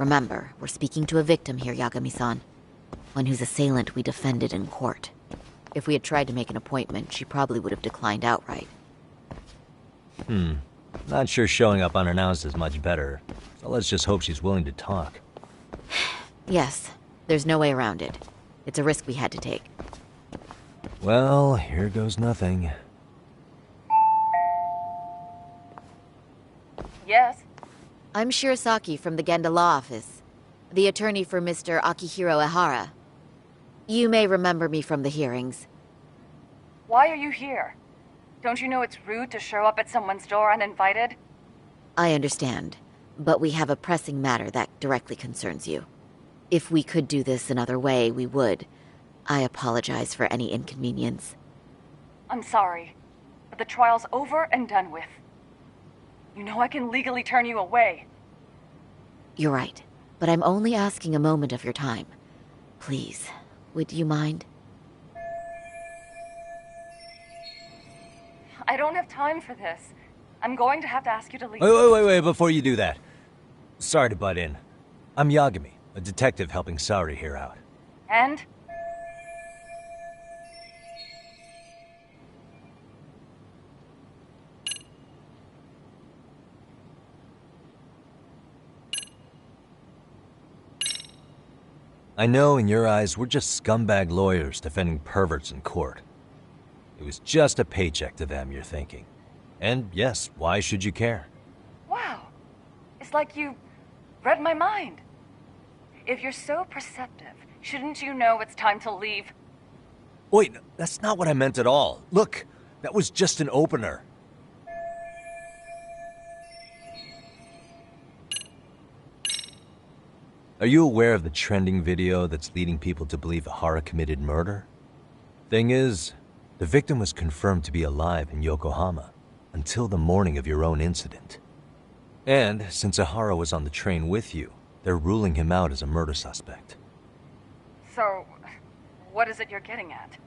Remember, we're speaking to a victim here, Yagami-san. One whose assailant we defended in court. If we had tried to make an appointment, she probably would have declined outright. Not sure showing up unannounced is much better, so let's just hope she's willing to talk. Yes, there's no way around it. It's a risk we had to take. Well, here goes nothing. Yes? I'm Shirasaki from the Genda Law Office, the attorney for Mr. Akihiro Ehara. You may remember me from the hearings. Why are you here? Don't you know it's rude to show up at someone's door uninvited? I understand, but we have a pressing matter that directly concerns you. If we could do this another way, we would. I apologize for any inconvenience. I'm sorry, but the trial's over and done with. You know I can legally turn you away. You're right, but I'm only asking a moment of your time. Please, would you mind? I don't have time for this. I'm going to have to ask you to leave. Wait, before you do that. Sorry to butt in. I'm Yagami, a detective helping Saori here out. And? I know in your eyes we're just scumbag lawyers defending perverts in court. It was just a paycheck to them, you're thinking. And yes, why should you care? Wow. It's like you read my mind. If you're so perceptive, shouldn't you know it's time to leave? Wait, that's not what I meant at all. Look, that was just an opener. Are you aware of the trending video that's leading people to believe Ehara committed murder? Thing is, the victim was confirmed to be alive in Yokohama until the morning of your own incident. And since Ehara was on the train with you, they're ruling him out as a murder suspect. So, what is it you're getting at?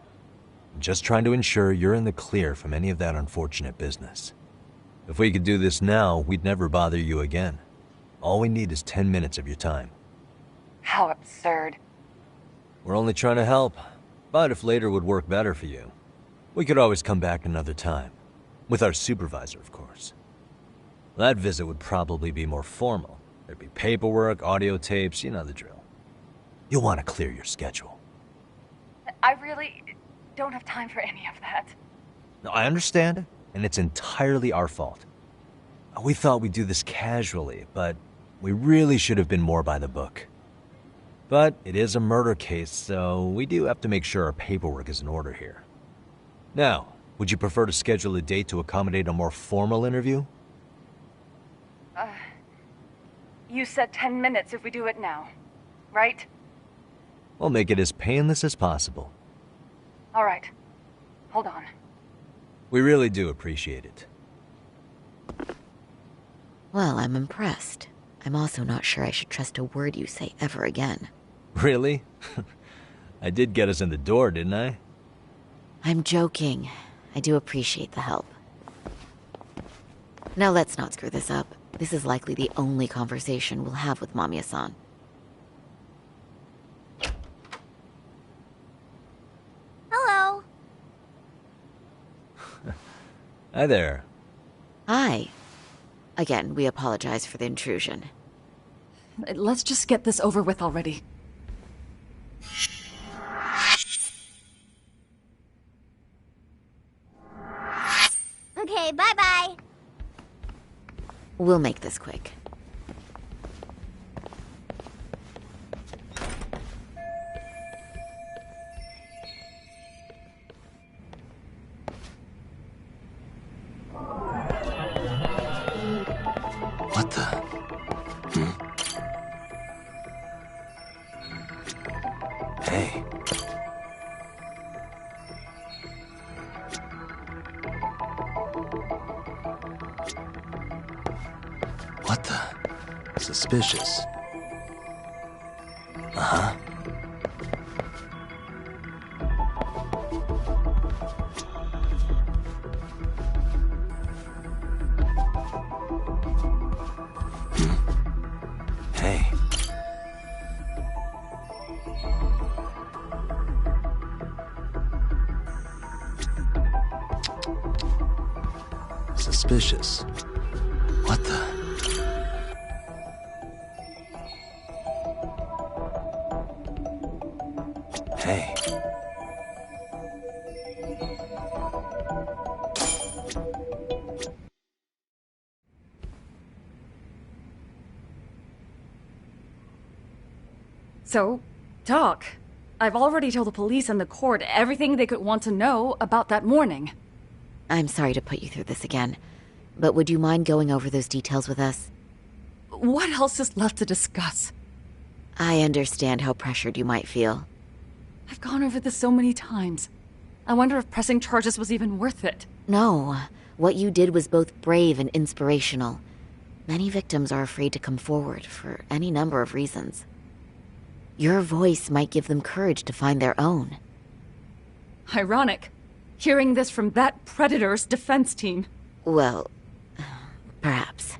I'm just trying to ensure you're in the clear from any of that unfortunate business. If we could do this now, we'd never bother you again. All we need is 10 minutes of your time. How absurd. We're only trying to help, but if later would work better for you, we could always come back another time. With our supervisor, of course. That visit would probably be more formal. There'd be paperwork, audio tapes, you know the drill. You'll want to clear your schedule. I really don't have time for any of that. No, I understand, and it's entirely our fault. We thought we'd do this casually, but we really should have been more by the book. But it is a murder case, so we do have to make sure our paperwork is in order here. Now, would you prefer to schedule a date to accommodate a more formal interview? You said 10 minutes if we do it now, right? We'll make it as painless as possible. All right. Hold on. We really do appreciate it. Well, I'm impressed. I'm also not sure I should trust a word you say ever again. Really? I did get us in the door, didn't I? I'm joking. I do appreciate the help. Now let's not screw this up. This is likely the only conversation we'll have with Mamiya-san. Hello. Hi there. Hi. Again, we apologize for the intrusion. Let's just get this over with already. Okay, bye-bye. We'll make this quick. What the? Hey. What the? Suspicious. Uh-huh. Hey. suspicious. What the? Hey. So, talk. I've already told the police and the court everything they could want to know about that morning. I'm sorry to put you through this again, but would you mind going over those details with us? What else is left to discuss? I understand how pressured you might feel. I've gone over this so many times. I wonder if pressing charges was even worth it. No, what you did was both brave and inspirational. Many victims are afraid to come forward for any number of reasons. Your voice might give them courage to find their own. Ironic. Hearing this from that predator's defense team. Well, perhaps.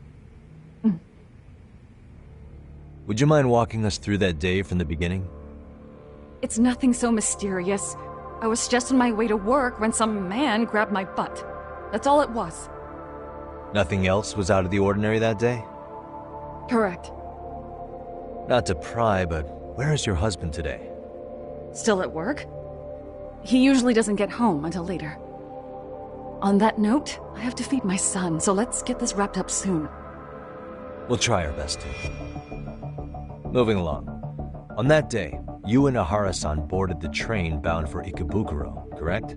Would you mind walking us through that day from the beginning? It's nothing so mysterious. I was just on my way to work when some man grabbed my butt. That's all it was. Nothing else was out of the ordinary that day? Correct. Not to pry, but where is your husband today? Still at work? He usually doesn't get home until later. On that note, I have to feed my son, so let's get this wrapped up soon. We'll try our best to. Moving along. On that day, you and Ahara-san boarded the train bound for Ikebukuro, correct?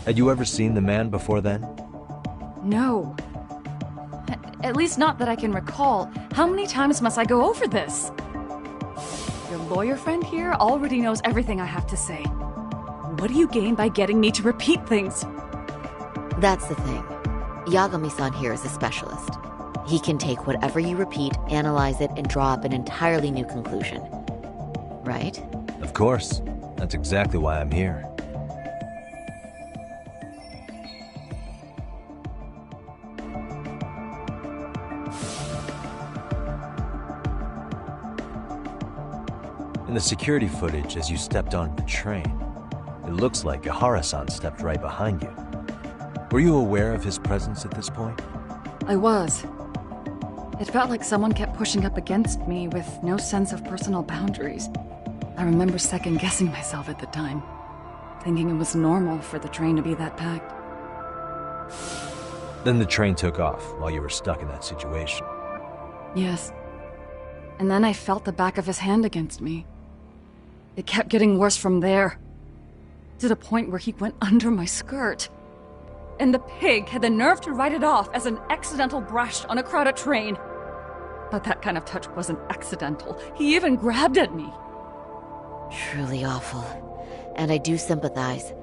Had you ever seen the man before then? No. At least not that I can recall. How many times must I go over this? Your lawyer friend here already knows everything I have to say. What do you gain by getting me to repeat things? That's the thing. Yagami-san here is a specialist. He can take whatever you repeat, analyze it, and draw up an entirely new conclusion. Right? Of course. That's exactly why I'm here. In the security footage as you stepped onto the train, it looks like Ahara-san stepped right behind you. Were you aware of his presence at this point? I was. It felt like someone kept pushing up against me with no sense of personal boundaries. I remember second-guessing myself at the time, thinking it was normal for the train to be that packed. Then the train took off while you were stuck in that situation. Yes. And then I felt the back of his hand against me. It kept getting worse from there, to the point where he went under my skirt. And the pig had the nerve to write it off as an accidental brush on a crowded train. But that kind of touch wasn't accidental. He even grabbed at me. Truly awful. And I do sympathize.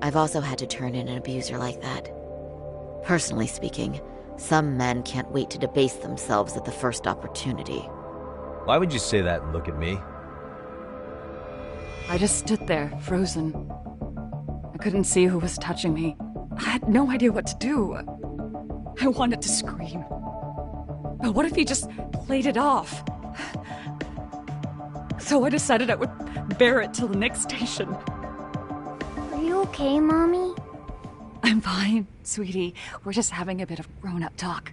I've also had to turn in an abuser like that. Personally speaking, some men can't wait to debase themselves at the first opportunity. Why would you say that and look at me? I just stood there, frozen. I couldn't see who was touching me. I had no idea what to do. I wanted to scream. But what if he just played it off? So I decided I would bear it till the next station. Are you okay, Mommy? I'm fine, sweetie. We're just having a bit of grown-up talk.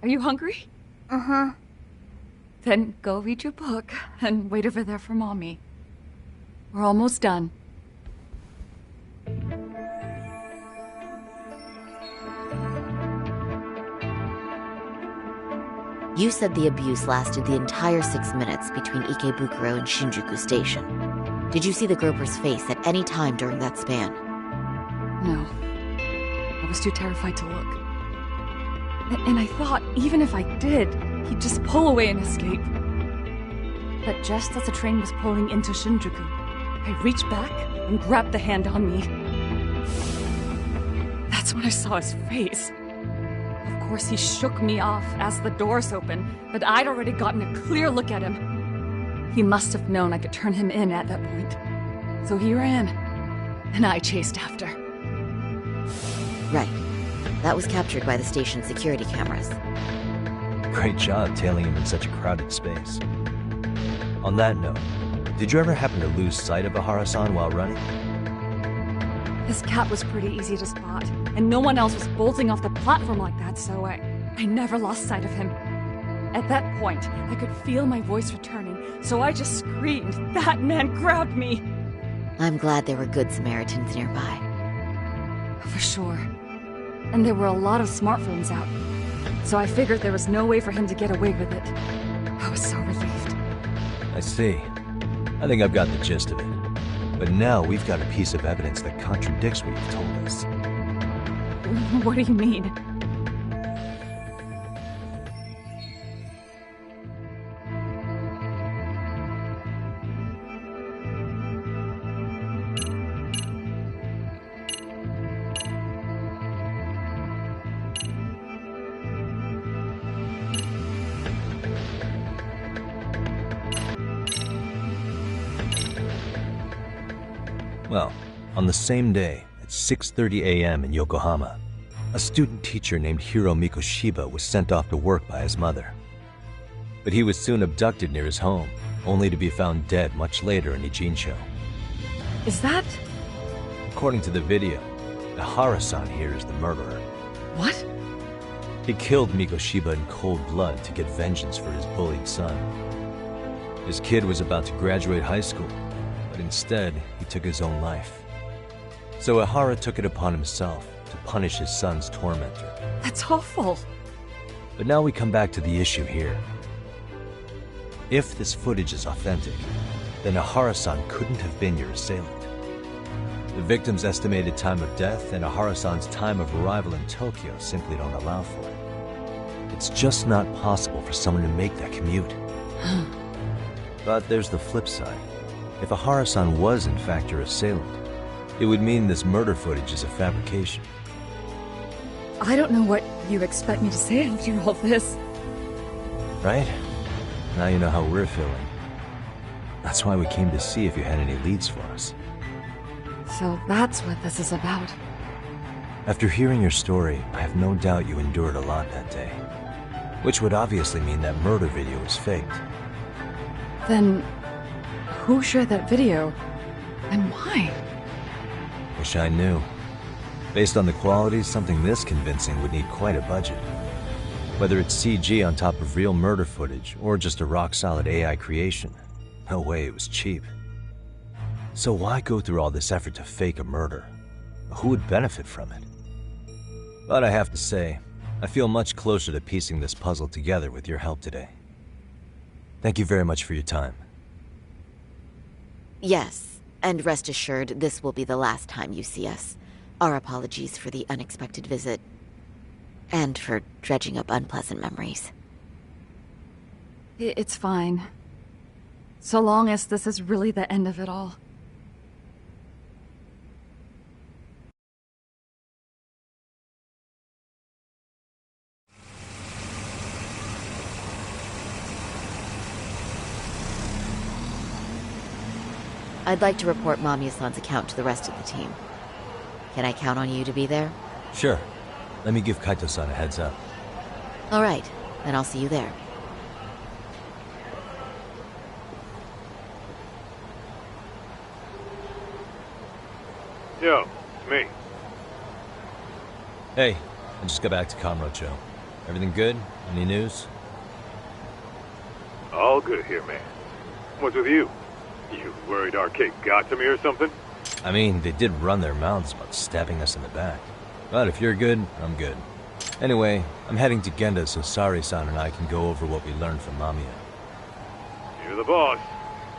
Are you hungry? Uh-huh. Then go read your book and wait over there for Mommy. We're almost done. You said the abuse lasted the entire 6 minutes between Ikebukuro and Shinjuku Station. Did you see the groper's face at any time during that span? No. I was too terrified to look. And I thought, even if I did, he'd just pull away and escape. But just as the train was pulling into Shinjuku, I reached back and grabbed the hand on me. That's when I saw his face. Of course, he shook me off as the doors opened, but I'd already gotten a clear look at him. He must have known I could turn him in at that point. So he ran, and I chased after. Right. That was captured by the station's security cameras. Great job tailing him in such a crowded space. On that note, did you ever happen to lose sight of Ahara-san while running? His cat was pretty easy to spot, and no one else was bolting off the platform like that, so I never lost sight of him. At that point, I could feel my voice returning, so I just screamed. That man grabbed me! I'm glad there were good Samaritans nearby. For sure. And there were a lot of smartphones out, so I figured there was no way for him to get away with it. I was so relieved. I see. I think I've got the gist of it. But now we've got a piece of evidence that contradicts what you've told us. What do you mean? Well, on the same day, at 6:30 a.m. in Yokohama, a student teacher named Hiro Mikoshiba was sent off to work by his mother. But he was soon abducted near his home, only to be found dead much later in Ijincho. Is that... According to the video, the Hara-san here is the murderer. what? He killed Mikoshiba in cold blood to get vengeance for his bullied son. His kid was about to graduate high school, but instead, he took his own life. So Ihara took it upon himself to punish his son's tormentor. That's awful. But now we come back to the issue here. If this footage is authentic, then Ihara-san couldn't have been your assailant. The victim's estimated time of death and Ihara-san's time of arrival in Tokyo simply don't allow for it. It's just not possible for someone to make that commute. But there's the flip side. If Ihara-san was in fact your assailant, it would mean this murder footage is a fabrication. I don't know what you expect me to say after all this. Right? Now you know how we're feeling. That's why we came to see if you had any leads for us. So that's what this is about. After hearing your story, I have no doubt you endured a lot that day. Which would obviously mean that murder video was faked. Then, who shared that video? And why? Wish I knew. Based on the quality, something this convincing would need quite a budget. Whether it's CG on top of real murder footage, or just a rock-solid AI creation, no way it was cheap. So why go through all this effort to fake a murder? Who would benefit from it? But I have to say, I feel much closer to piecing this puzzle together with your help today. Thank you very much for your time. Yes, and rest assured, this will be the last time you see us. Our apologies for the unexpected visit. And for dredging up unpleasant memories. It's fine. So long as this is really the end of it all. I'd like to report Mamiya-san's account to the rest of the team. Can I count on you to be there? Sure. Let me give Kaito-san a heads up. All right, then I'll see you there. Yo, it's me. Hey, I just got back to Kamurocho. Everything good? Any news? All good here, man. What's with you? You worried Arcade got to me or something? I mean, they did run their mouths about stabbing us in the back. But if you're good, I'm good. Anyway, I'm heading to Genda so Sari-san and I can go over what we learned from Mamiya. You're the boss.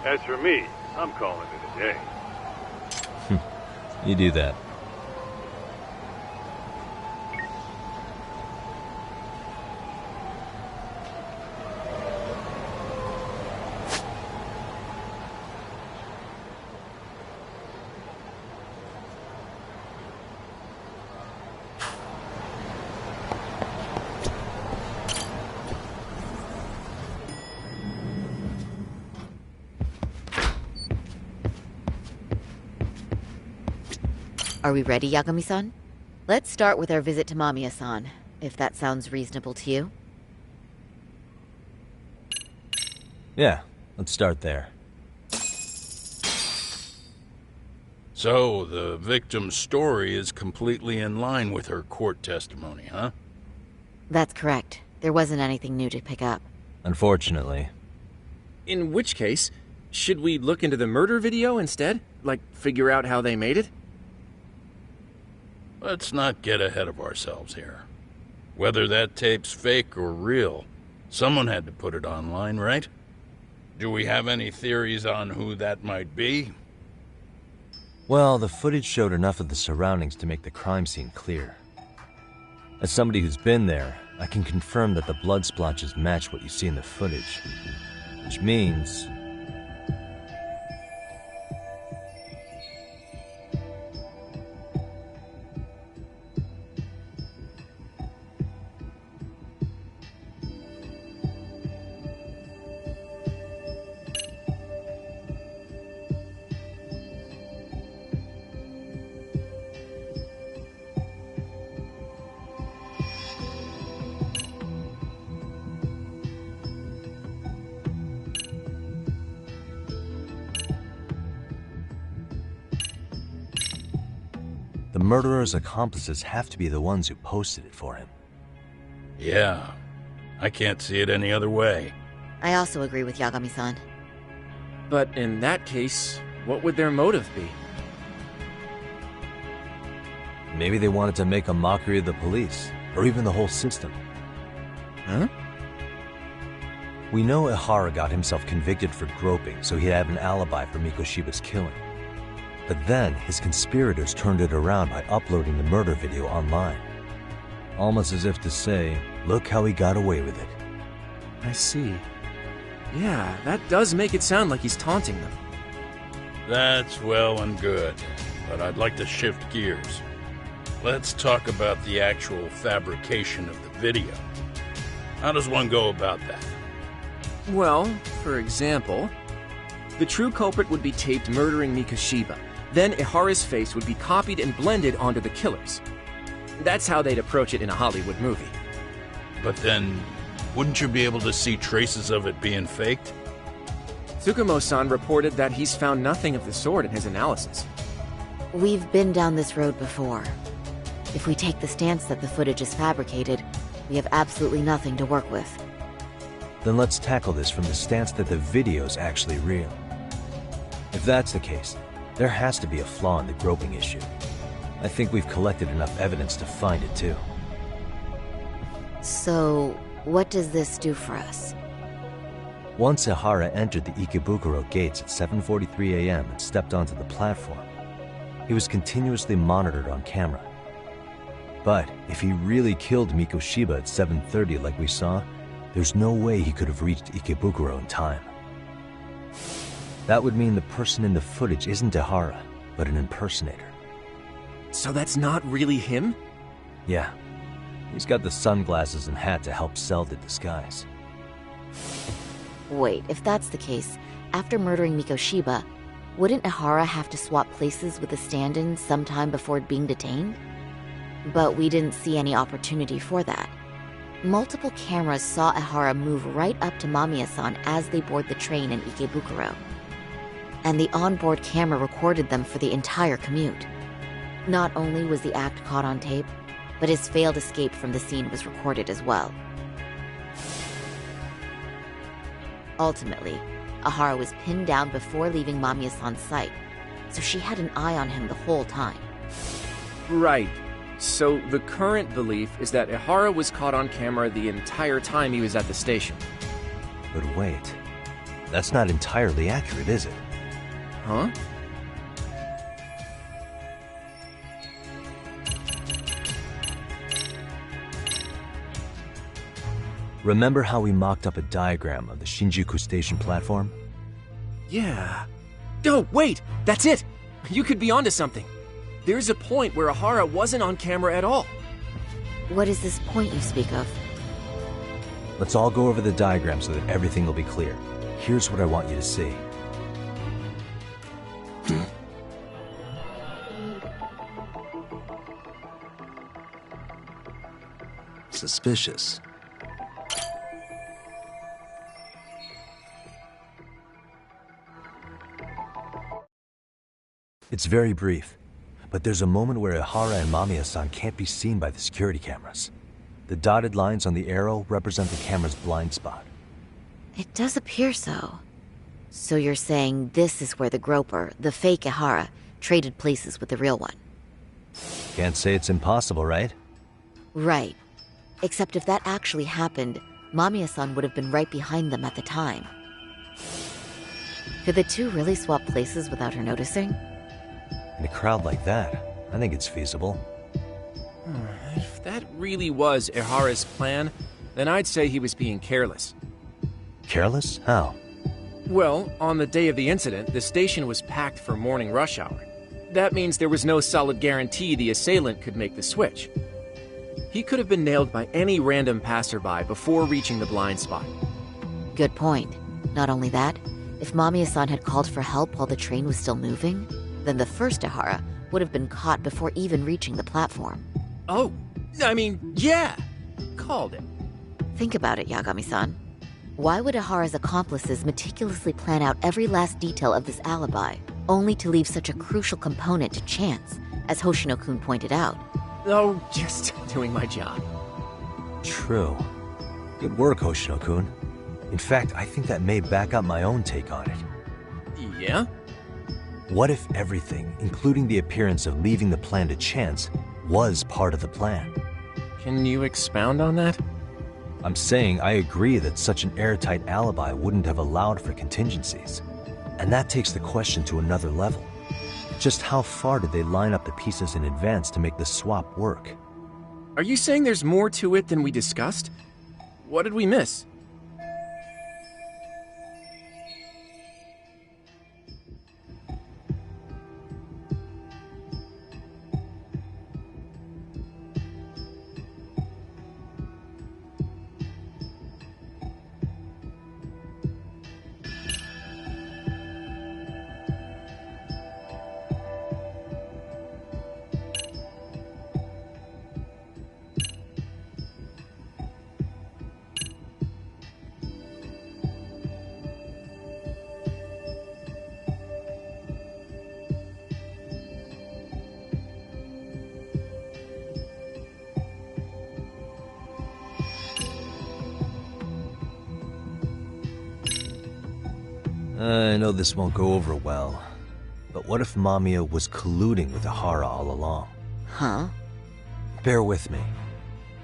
As for me, I'm calling it a day. You do that. Are we ready, Yagami-san? Let's start with our visit to Mamiya-san, if that sounds reasonable to you. Yeah, let's start there. So, the victim's story is completely in line with her court testimony, huh? That's correct. There wasn't anything new to pick up. Unfortunately. In which case, should we look into the murder video instead? Like, figure out how they made it? Let's not get ahead of ourselves here. Whether that tape's fake or real, someone had to put it online, right? Do we have any theories on who that might be? Well, the footage showed enough of the surroundings to make the crime scene clear. As somebody who's been there, I can confirm that the blood splotches match what you see in the footage. Which means... the murderer's accomplices have to be the ones who posted it for him. Yeah, I can't see it any other way. I also agree with Yagami-san. But in that case, what would their motive be? Maybe they wanted to make a mockery of the police, or even the whole system. Huh? We know Ihara got himself convicted for groping, so he'd have an alibi for Mikoshiba's killing. But then, his conspirators turned it around by uploading the murder video online. Almost as if to say, look how he got away with it. I see. Yeah, that does make it sound like he's taunting them. That's well and good, but I'd like to shift gears. Let's talk about the actual fabrication of the video. How does one go about that? Well, for example, the true culprit would be taped murdering Mikoshiba. Then Ihara's face would be copied and blended onto the killers. That's how they'd approach it in a Hollywood movie. But then, wouldn't you be able to see traces of it being faked? Tsukumo-san reported that he's found nothing of the sort in his analysis. We've been down this road before. If we take the stance that the footage is fabricated, we have absolutely nothing to work with. Then let's tackle this from the stance that the video's actually real. If that's the case, there has to be a flaw in the groping issue. I think we've collected enough evidence to find it too. So, what does this do for us? Once Ihara entered the Ikebukuro gates at 7:43 a.m. and stepped onto the platform, he was continuously monitored on camera. But if he really killed Mikoshiba at 7:30 like we saw, there's no way he could have reached Ikebukuro in time. That would mean the person in the footage isn't Ihara, but an impersonator. So that's not really him? Yeah. He's got the sunglasses and hat to help sell the disguise. Wait, if that's the case, after murdering Mikoshiba, wouldn't Ihara have to swap places with the stand-in sometime before being detained? But we didn't see any opportunity for that. Multiple cameras saw Ihara move right up to Mamiya-san as they board the train in Ikebukuro. And the onboard camera recorded them for the entire commute. Not only was the act caught on tape, but his failed escape from the scene was recorded as well. Ultimately, Ihara was pinned down before leaving Mamiya-san's sight, so she had an eye on him the whole time. Right. So the current belief is that Ihara was caught on camera the entire time he was at the station. But wait, that's not entirely accurate, is it? Huh? Remember how we mocked up a diagram of the Shinjuku station platform? Yeah. Oh, wait! That's it! You could be onto something. There's a point where Ihara wasn't on camera at all. What is this point you speak of? Let's all go over the diagram so that everything will be clear. Here's what I want you to see. Suspicious. It's very brief, but there's a moment where Ihara and Mamiya-san can't be seen by the security cameras. The dotted lines on the arrow represent the camera's blind spot. It does appear so. So you're saying this is where the groper, the fake Ihara, traded places with the real one? Can't say it's impossible, right? Right. Except if that actually happened, Mamiya-san would have been right behind them at the time. Could the two really swap places without her noticing? In a crowd like that, I think it's feasible. If that really was Ihara's plan, then I'd say he was being careless. Careless? How? Well, on the day of the incident, the station was packed for morning rush hour. That means there was no solid guarantee the assailant could make the switch. He could have been nailed by any random passerby before reaching the blind spot. Good point. Not only that, if Mamiya-san had called for help while the train was still moving, then the first Ihara would have been caught before even reaching the platform. Oh, I mean, yeah! Called it. Think about it, Yagami-san. Why would Ihara's accomplices meticulously plan out every last detail of this alibi, only to leave such a crucial component to chance, as Hoshino-kun pointed out? Oh, just doing my job. True. Good work, Hoshino-kun. In fact, I think that may back up my own take on it. Yeah? What if everything, including the appearance of leaving the plan to chance, was part of the plan? Can you expound on that? I'm saying I agree that such an airtight alibi wouldn't have allowed for contingencies. And that takes the question to another level. Just how far did they line up the pieces in advance to make the swap work? Are you saying there's more to it than we discussed? What did we miss? I know this won't go over well, but what if Mamiya was colluding with Ihara all along? Huh? Bear with me.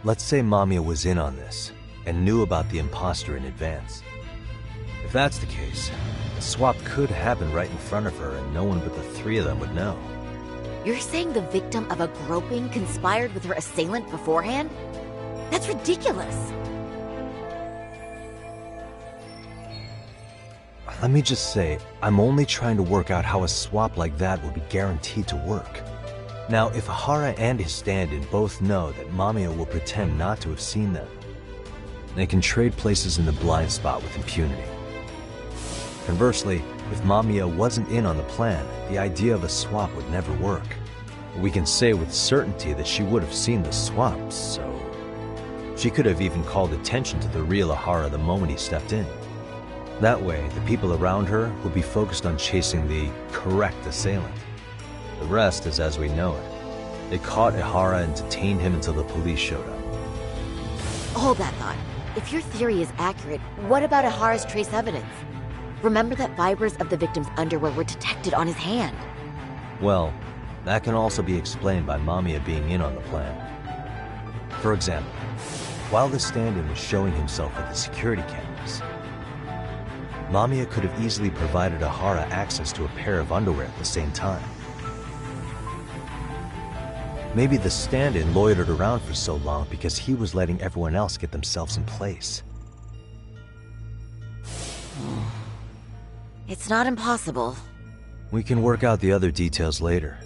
Let's say Mamiya was in on this, and knew about the imposter in advance. If that's the case, the swap could happen right in front of her and no one but the three of them would know. You're saying the victim of a groping conspired with her assailant beforehand? That's ridiculous! Let me just say, I'm only trying to work out how a swap like that would be guaranteed to work. Now, if Ihara and his stand-in both know that Mamiya will pretend not to have seen them, they can trade places in the blind spot with impunity. Conversely, if Mamiya wasn't in on the plan, the idea of a swap would never work. We can say with certainty that she would have seen the swap, so... she could have even called attention to the real Ihara the moment he stepped in. That way, the people around her would be focused on chasing the correct assailant. The rest is as we know it. They caught Ihara and detained him until the police showed up. Hold that thought. If your theory is accurate, what about Ihara's trace evidence? Remember that fibers of the victim's underwear were detected on his hand. Well, that can also be explained by Mamiya being in on the plan. For example, while the stand-in was showing himself at the security cameras, Mamiya could have easily provided Ihara access to a pair of underwear at the same time. Maybe the stand-in loitered around for so long because he was letting everyone else get themselves in place. It's not impossible. We can work out the other details later.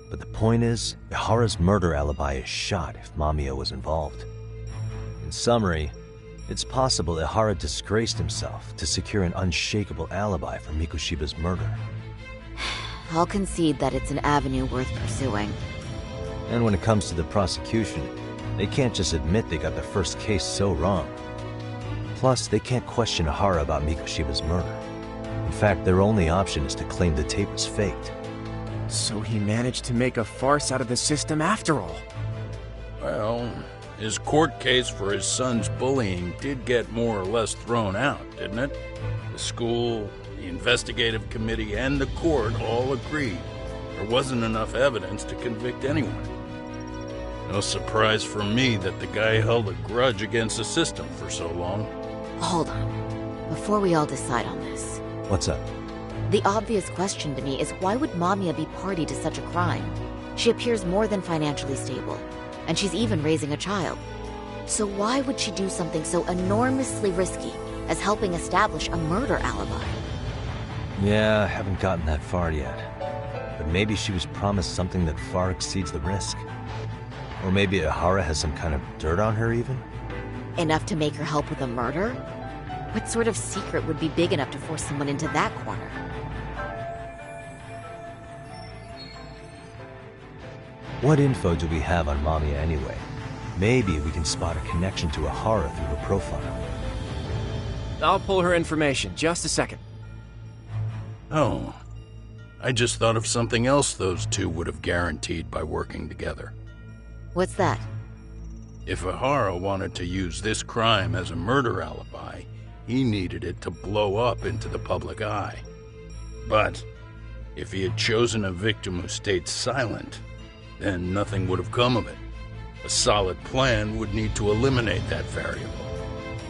But the point is, Ihara's murder alibi is shot if Mamiya was involved. In summary, it's possible Ihara disgraced himself to secure an unshakable alibi for Mikushiba's murder. I'll concede that it's an avenue worth pursuing. And when it comes to the prosecution, they can't just admit they got the first case so wrong. Plus, they can't question Ihara about Mikushiba's murder. In fact, their only option is to claim the tape was faked. So he managed to make a farce out of the system after all. Well, his court case for his son's bullying did get more or less thrown out, didn't it? The school, the investigative committee, and the court all agreed there wasn't enough evidence to convict anyone. No surprise for me that the guy held a grudge against the system for so long. Hold on. Before we all decide on this. What's up? The obvious question to me is why would Mamiya be party to such a crime? She appears more than financially stable, and she's even raising a child. So why would she do something so enormously risky as helping establish a murder alibi? Yeah, I haven't gotten that far yet. But maybe she was promised something that far exceeds the risk. Or maybe Ihara has some kind of dirt on her even? Enough to make her help with a murder? What sort of secret would be big enough to force someone into that corner? What info do we have on Mamiya anyway? Maybe we can spot a connection to Ihara through her profile. I'll pull her information. Just a second. Oh, I just thought of something else those two would have guaranteed by working together. What's that? If Ihara wanted to use this crime as a murder alibi, he needed it to blow up into the public eye. But if he had chosen a victim who stayed silent, then nothing would have come of it. A solid plan would need to eliminate that variable,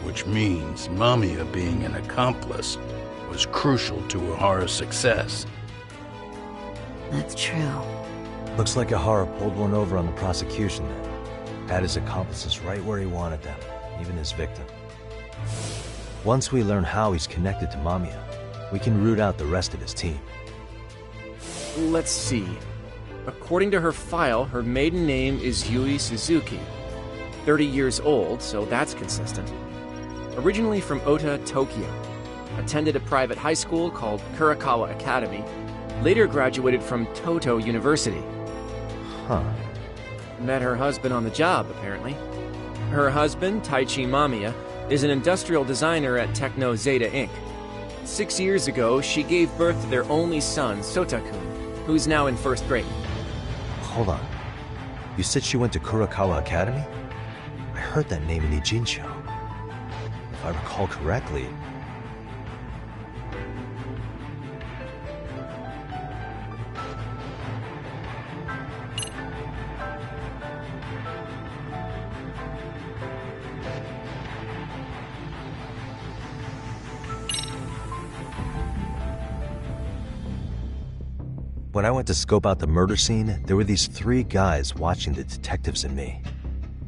which means Mamiya being an accomplice was crucial to Ihara's success. That's true. Looks like Ihara pulled one over on the prosecution then. Had his accomplices right where he wanted them, even his victim. Once we learn how he's connected to Mamiya, we can root out the rest of his team. Let's see. According to her file, her maiden name is Yui Suzuki. 30 years old, so that's consistent. Originally from Ota, Tokyo. Attended a private high school called Kurakawa Academy. Later graduated from Toto University. Huh. Met her husband on the job, apparently. Her husband, Taichi Mamiya, is an industrial designer at Techno Zeta Inc. 6 years ago, she gave birth to their only son, Sotakun, who's now in first grade. Hold on. You said she went to Kurakawa Academy? I heard that name in Ijincho. If I recall correctly... When I went to scope out the murder scene, there were these 3 guys watching the detectives and me.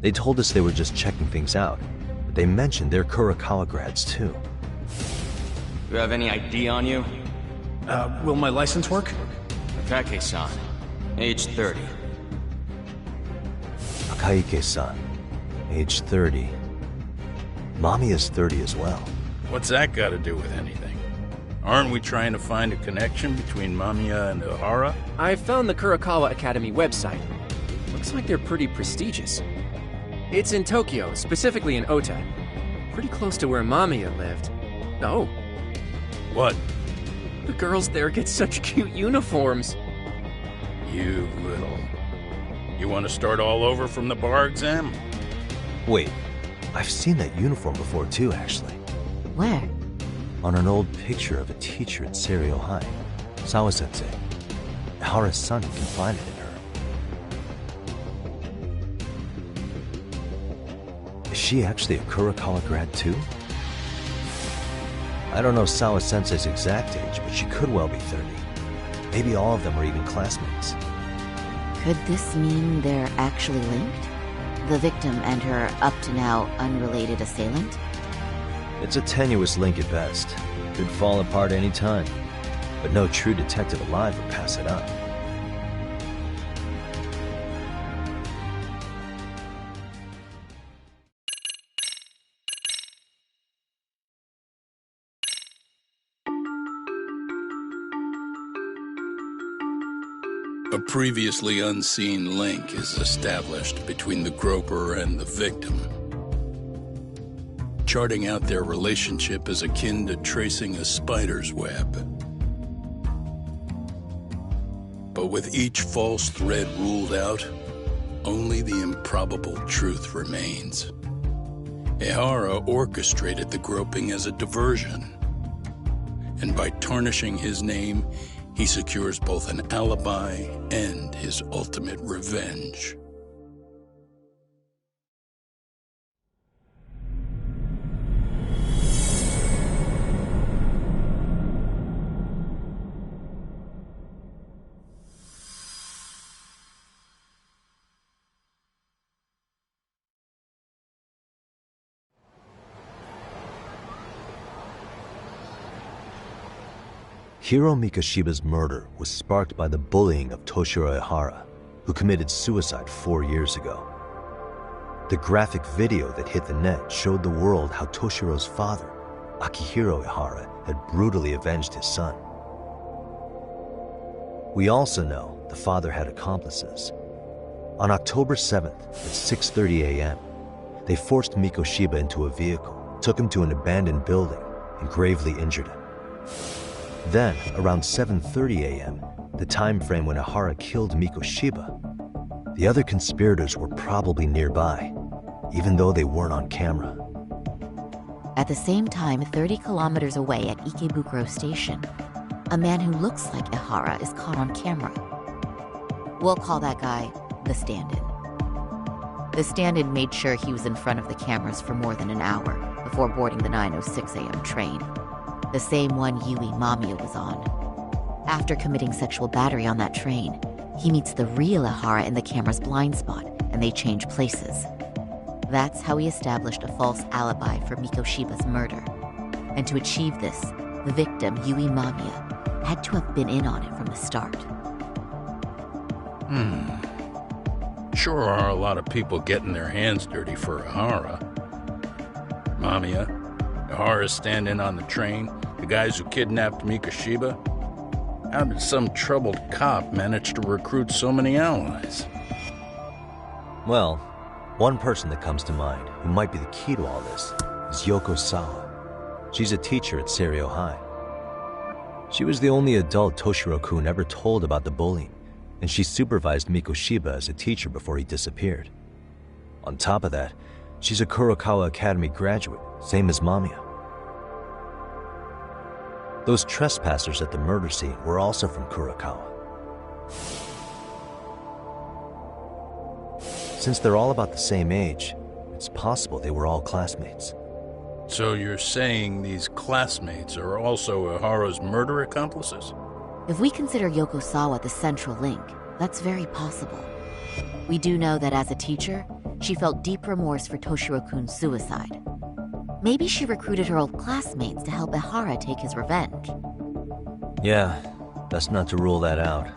They told us they were just checking things out, but they mentioned they're Kurakawa grads too. You have any ID on you? Will my license work? Akake-san, age 30. Akaike-san, age 30. Mamiya's 30 as well. What's that got to do with anything? Aren't we trying to find a connection between Mamiya and Ihara? I found the Kurakawa Academy website. Looks like they're pretty prestigious. It's in Tokyo, specifically in Ota. Pretty close to where Mamiya lived. Oh. What? The girls there get such cute uniforms. You little... You want to start all over from the bar exam? Wait, I've seen that uniform before too, actually. Where? On an old picture of a teacher at Seiryo High, Sawa-sensei. Ihara's son confided in her. Is she actually a Kurakawa grad too? I don't know Sawa-sensei's exact age, but she could well be 30. Maybe all of them are even classmates. Could this mean they're actually linked? The victim and her up-to-now unrelated assailant? It's a tenuous link at best. Could fall apart any time. But no true detective alive would pass it up. A previously unseen link is established between the groper and the victim. Charting out their relationship is akin to tracing a spider's web. But with each false thread ruled out, only the improbable truth remains. Ehara orchestrated the groping as a diversion. And by tarnishing his name, he secures both an alibi and his ultimate revenge. Hiro Mikoshiba's murder was sparked by the bullying of Toshiro Ehara, who committed suicide 4 years ago. The graphic video that hit the net showed the world how Toshiro's father, Akihiro Ehara, had brutally avenged his son. We also know the father had accomplices. On October 7th at 6:30 a.m., they forced Mikoshiba into a vehicle, took him to an abandoned building, and gravely injured him. Then, around 7:30 a.m., the time frame when Ehara killed Mikoshiba, the other conspirators were probably nearby, even though they weren't on camera. At the same time, 30 kilometers away at Ikebukuro Station, a man who looks like Ehara is caught on camera. We'll call that guy the stand-in. The stand-in made sure he was in front of the cameras for more than an hour before boarding the 9:06 a.m. train, the same one Yui Mamiya was on. After committing sexual battery on that train, he meets the real Ehara in the camera's blind spot, and they change places. That's how he established a false alibi for Mikoshiba's murder. And to achieve this, the victim, Yui Mamiya, had to have been in on it from the start. Sure are a lot of people getting their hands dirty for Ehara. Mamiya, Ehara's stand-in on the train, the guys who kidnapped Mikoshiba. How did some troubled cop manage to recruit so many allies? Well, one person that comes to mind who might be the key to all this is Yoko Sawa. She's a teacher at Seiryo High. She was the only adult Toshiro-kun ever told about the bullying, and she supervised Mikoshiba as a teacher before he disappeared. On top of that, she's a Kurokawa Academy graduate, same as Mamiya. Those trespassers at the murder scene were also from Kurokawa. Since they're all about the same age, it's possible they were all classmates. So you're saying these classmates are also Ehara's murder accomplices? If we consider Yoko Sawa the central link, that's very possible. We do know that as a teacher, she felt deep remorse for Toshiro-kun's suicide. Maybe she recruited her old classmates to help Ehara take his revenge. Yeah, best not to rule that out.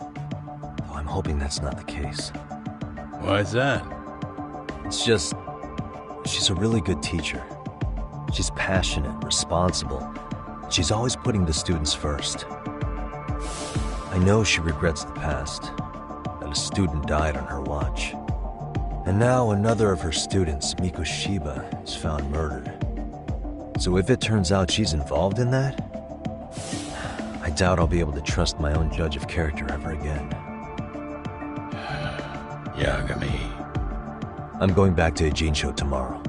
Though I'm hoping that's not the case. Why's that? It's just, she's a really good teacher. She's passionate, responsible. She's always putting the students first. I know she regrets the past, that a student died on her watch. And now another of her students, Mikoshiba, is found murdered. So if it turns out she's involved in that, I doubt I'll be able to trust my own judge of character ever again. Yagami. I'm going back to Ijincho tomorrow.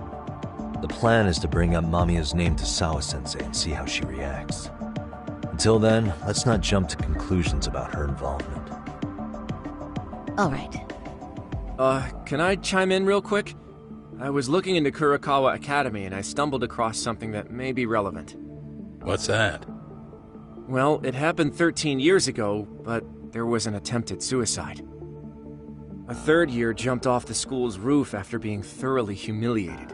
The plan is to bring up Mamiya's name to Sawa-sensei and see how she reacts. Until then, let's not jump to conclusions about her involvement. All right. Can I chime in real quick? I was looking into Kurokawa Academy and I stumbled across something that may be relevant. What's that? Well, it happened 13 years ago, but there was an attempted suicide. A third year jumped off the school's roof after being thoroughly humiliated.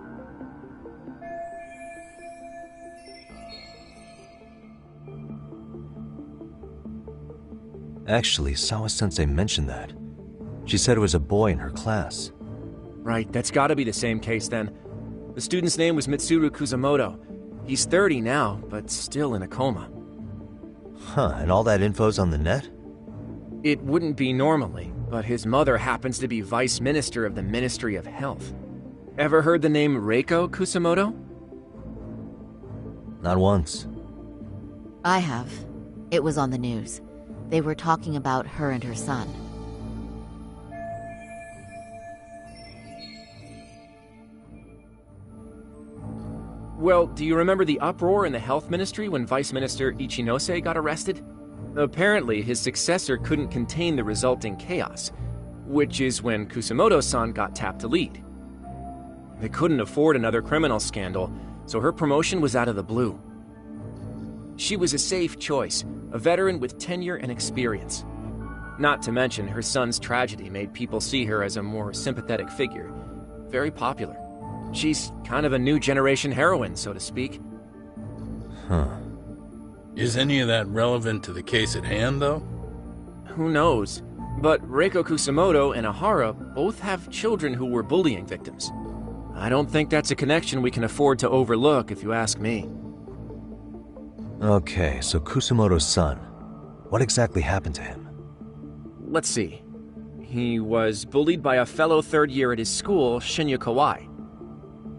Actually, Sawa-sensei mentioned that. She said it was a boy in her class. Right, that's gotta be the same case then. The student's name was Mitsuru Kusamoto. He's 30 now, but still in a coma. Huh, and all that info's on the net? It wouldn't be normally, but his mother happens to be Vice Minister of the Ministry of Health. Ever heard the name Reiko Kusamoto? Not once. I have. It was on the news. They were talking about her and her son. Well, do you remember the uproar in the health ministry when Vice Minister Ichinose got arrested? Apparently, his successor couldn't contain the resulting chaos, which is when Kusumoto-san got tapped to lead. They couldn't afford another criminal scandal, so her promotion was out of the blue. She was a safe choice, a veteran with tenure and experience. Not to mention, her son's tragedy made people see her as a more sympathetic figure. Very popular. She's kind of a new generation heroine, so to speak. Huh. Is any of that relevant to the case at hand, though? Who knows? But Reiko Kusumoto and Ahara both have children who were bullying victims. I don't think that's a connection we can afford to overlook, if you ask me. Okay, so Kusumoto's son. What exactly happened to him? Let's see. He was bullied by a fellow third year at his school, Shinya Kawai.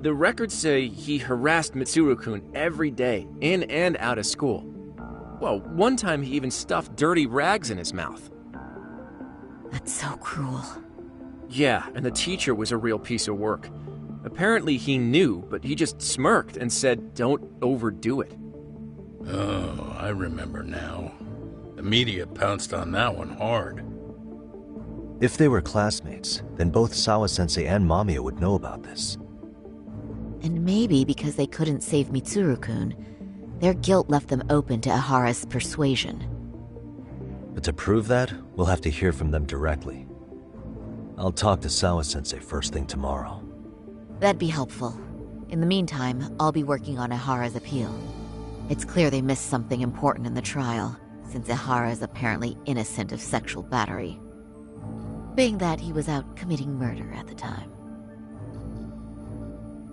The records say he harassed Mitsuru-kun every day, in and out of school. Well, one time he even stuffed dirty rags in his mouth. That's so cruel. Yeah, and the teacher was a real piece of work. Apparently he knew, but he just smirked and said, "Don't overdo it." Oh, I remember now. The media pounced on that one hard. If they were classmates, then both Sawa-sensei and Mamiya would know about this. And maybe because they couldn't save Mitsuru-kun, their guilt left them open to Ahara's persuasion. But to prove that, we'll have to hear from them directly. I'll talk to Sawa-sensei first thing tomorrow. That'd be helpful. In the meantime, I'll be working on Ahara's appeal. It's clear they missed something important in the trial, since Ahara is apparently innocent of sexual battery. Being that he was out committing murder at the time.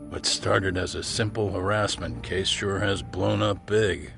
What started as a simple harassment case sure has blown up big.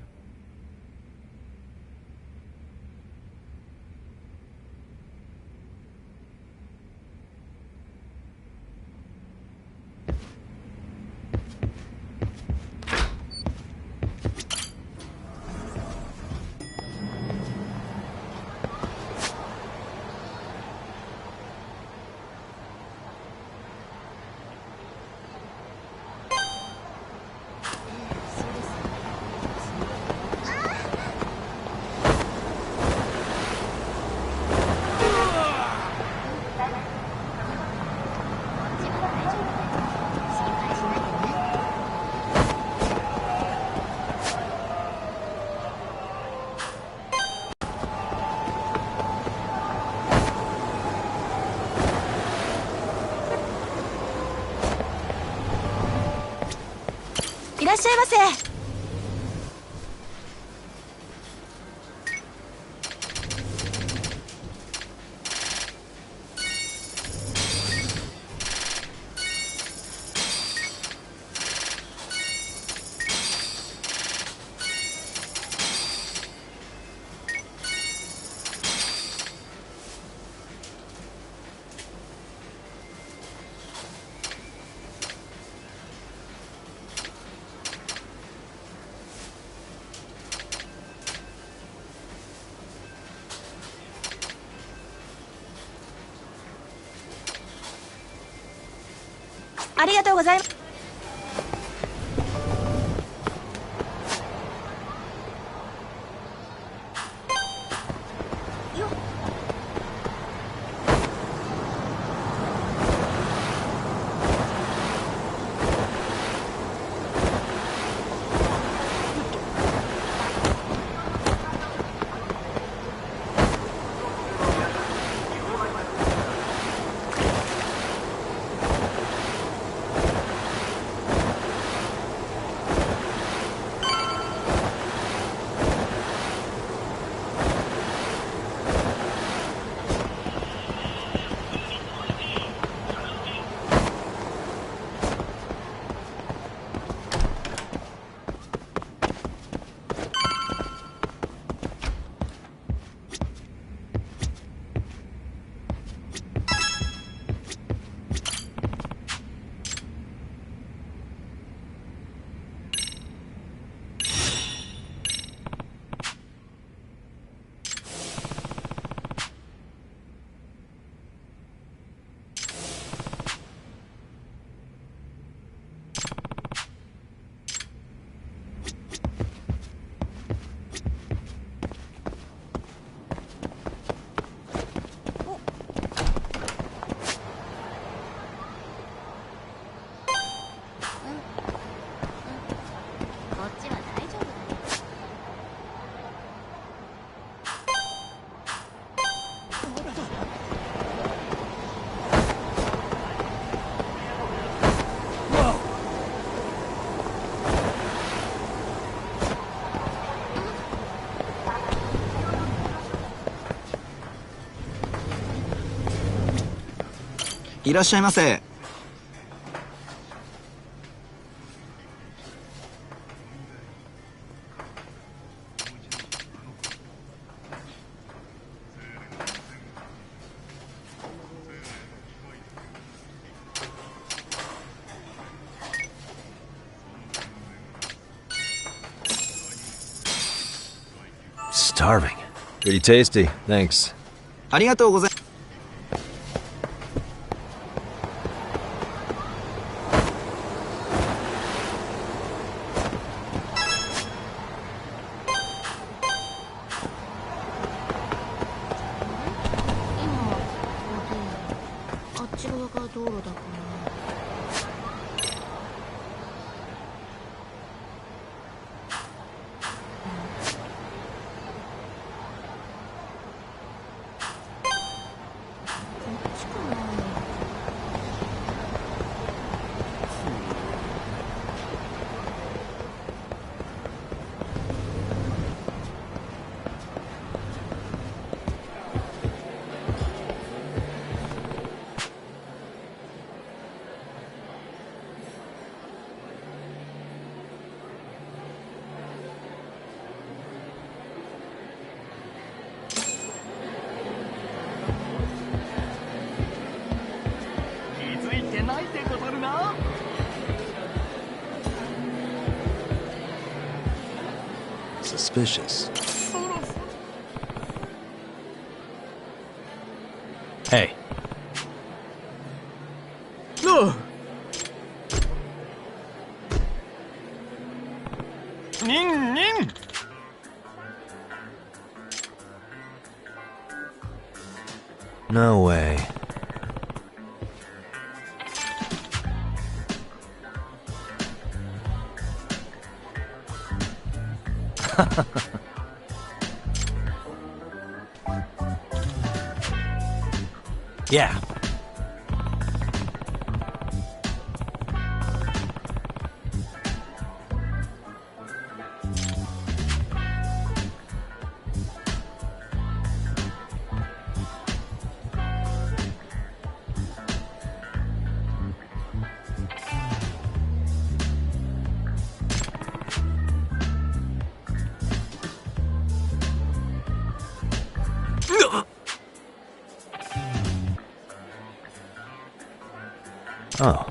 いらっしゃいませ。Starving. Pretty tasty. Thanks. ありがとうございます。あっち側が道路だから。Suspicious. Hey. No! Ning, ning! No way. Yeah. Oh.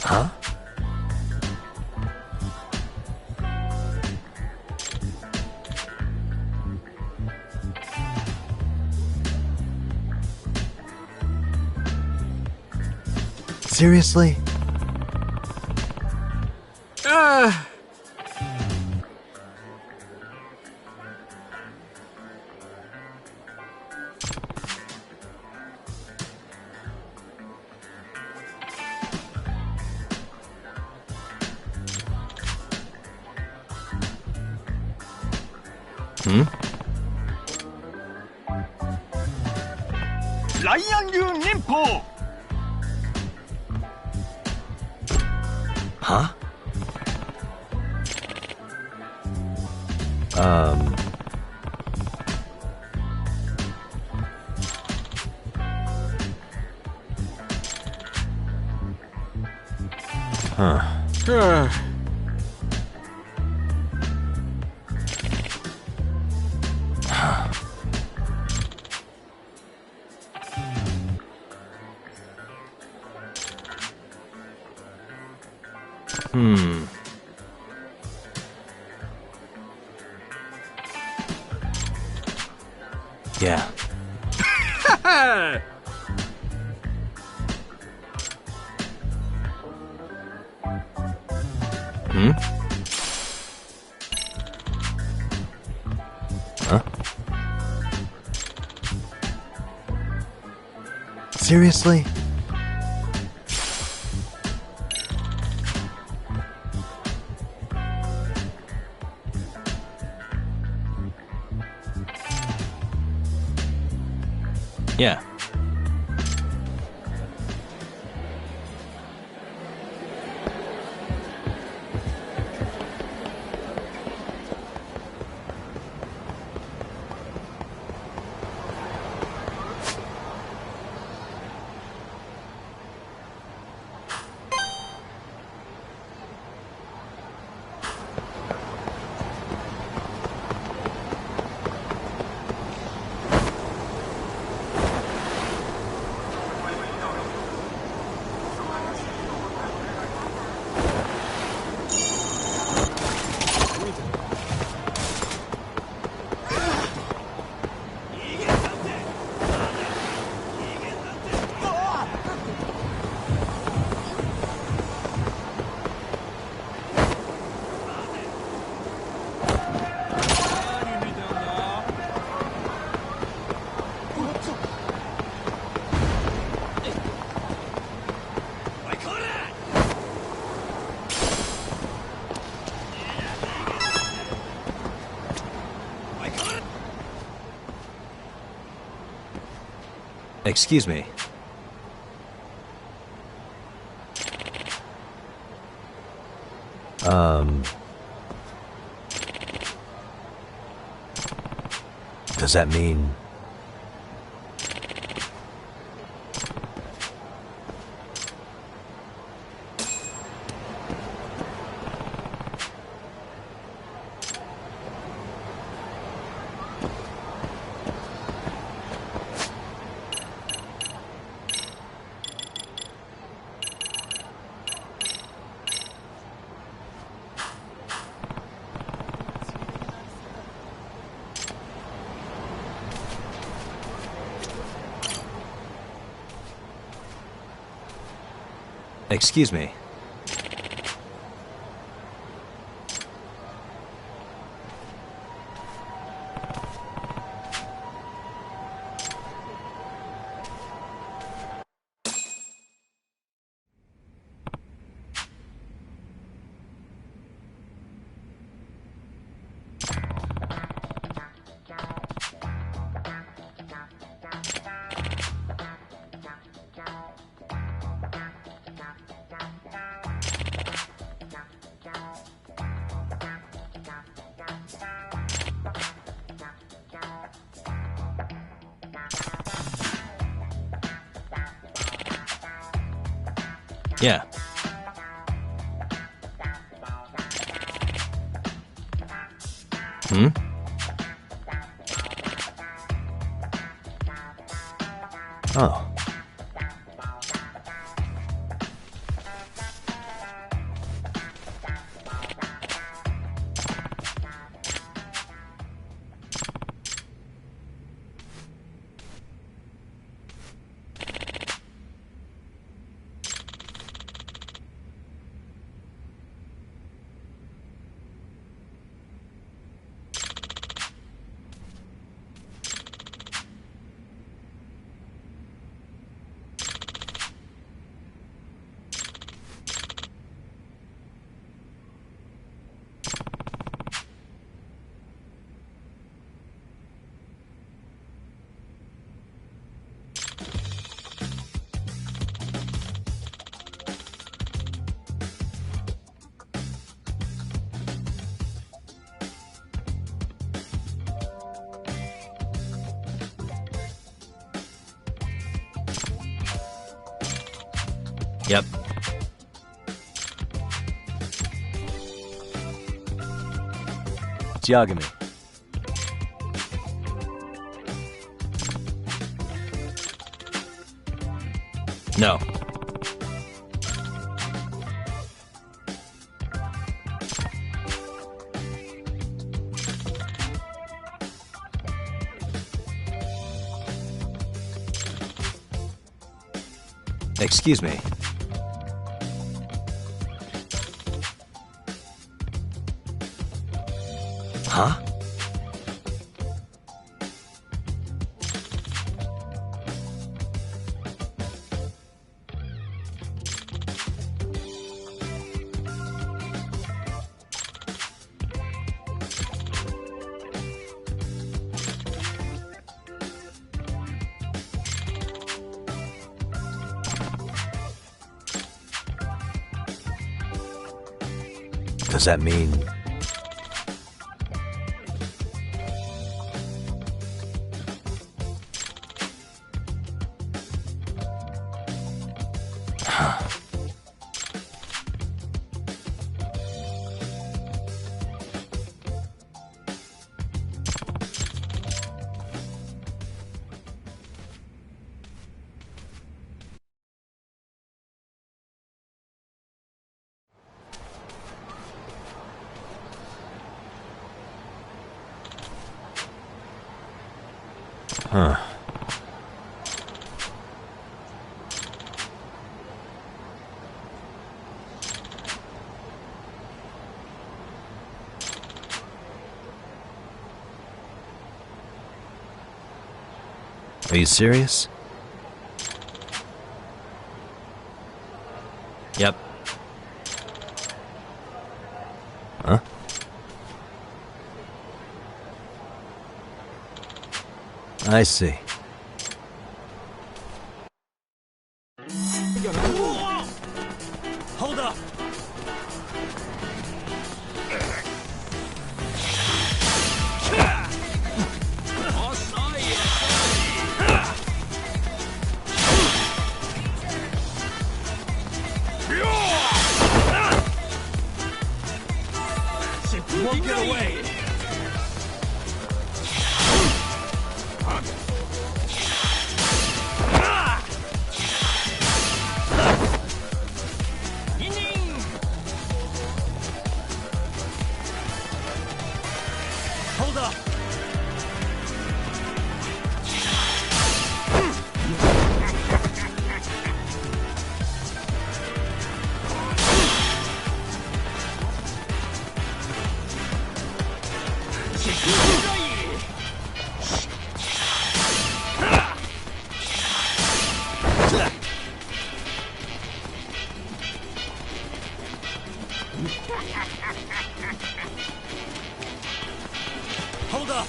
Huh? Seriously? Hmm? Huh? Huh. Yeah. Hmm? Huh? Seriously? Yeah. Excuse me. Does that mean... Excuse me. Yeah. Hmm? Oh. Yep. It's Yagami. No. Excuse me. Huh? Does that mean... Huh. Are you serious? Yep. Huh? I see. Hold up! Won't get away! Hold up! Hold up!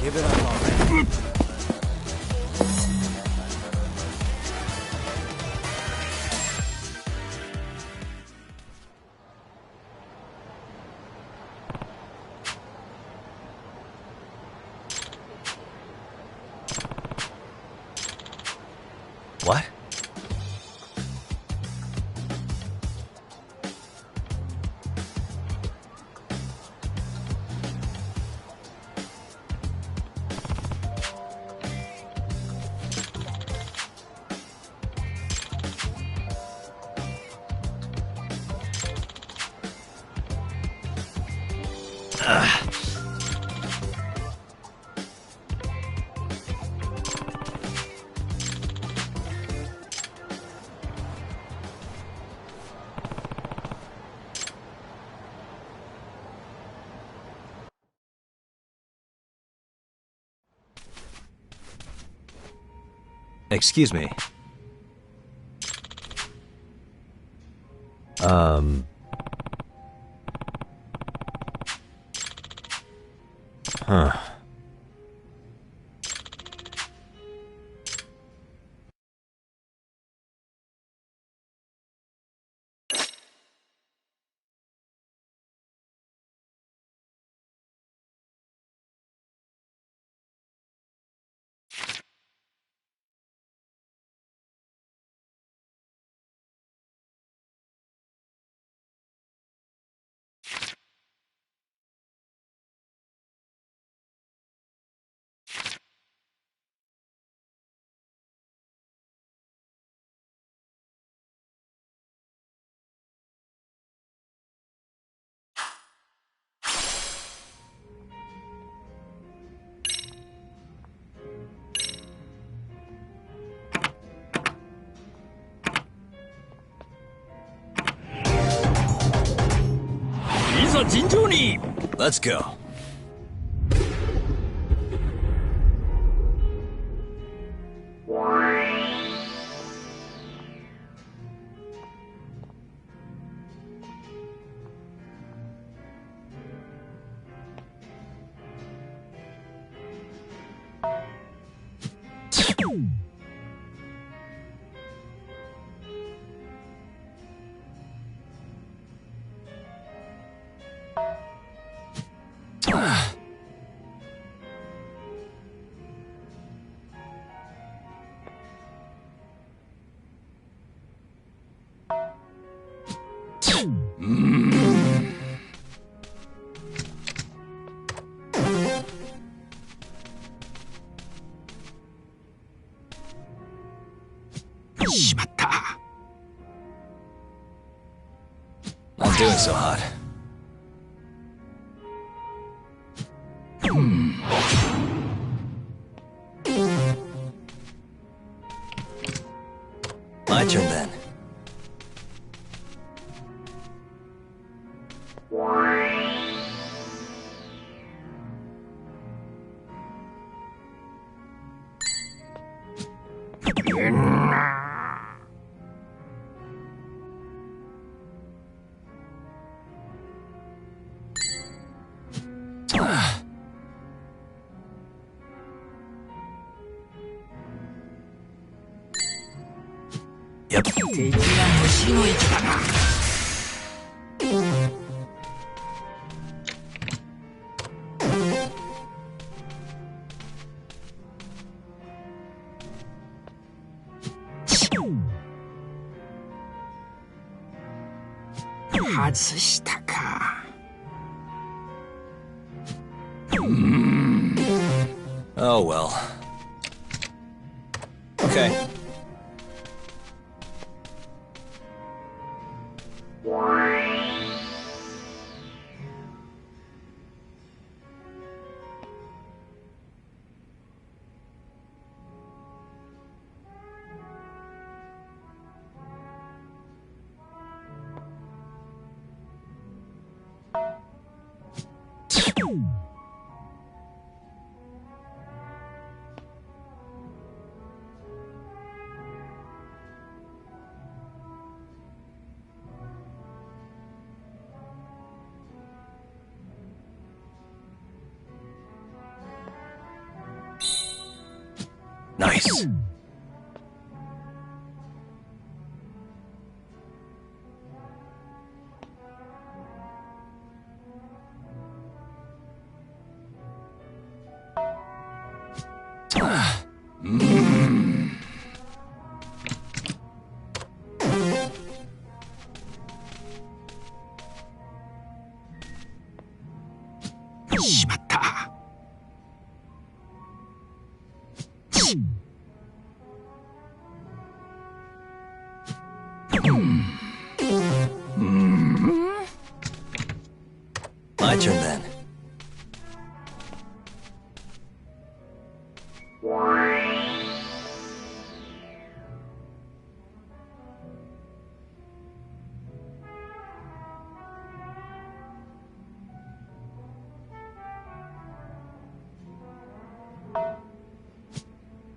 Give it up already. What? Excuse me. Huh. Let's go. Not doing so hot. My turn then. Yep. Oh well. Okay. Nice. My turn then.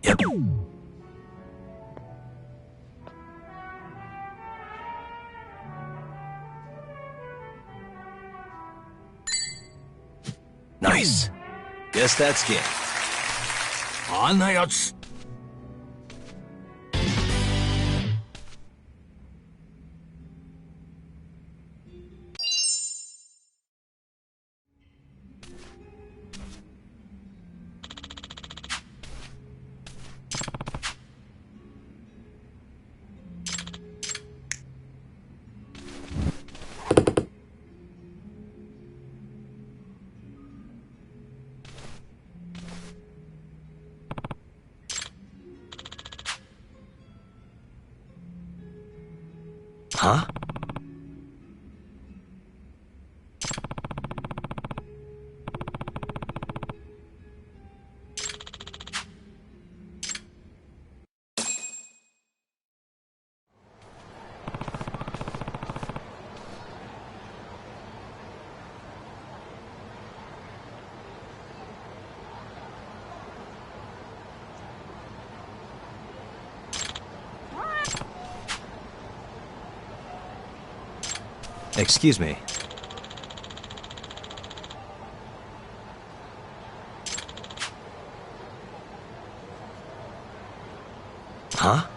Yep. Nice. Guess that's game. あんなやつ。Huh? Excuse me. Huh?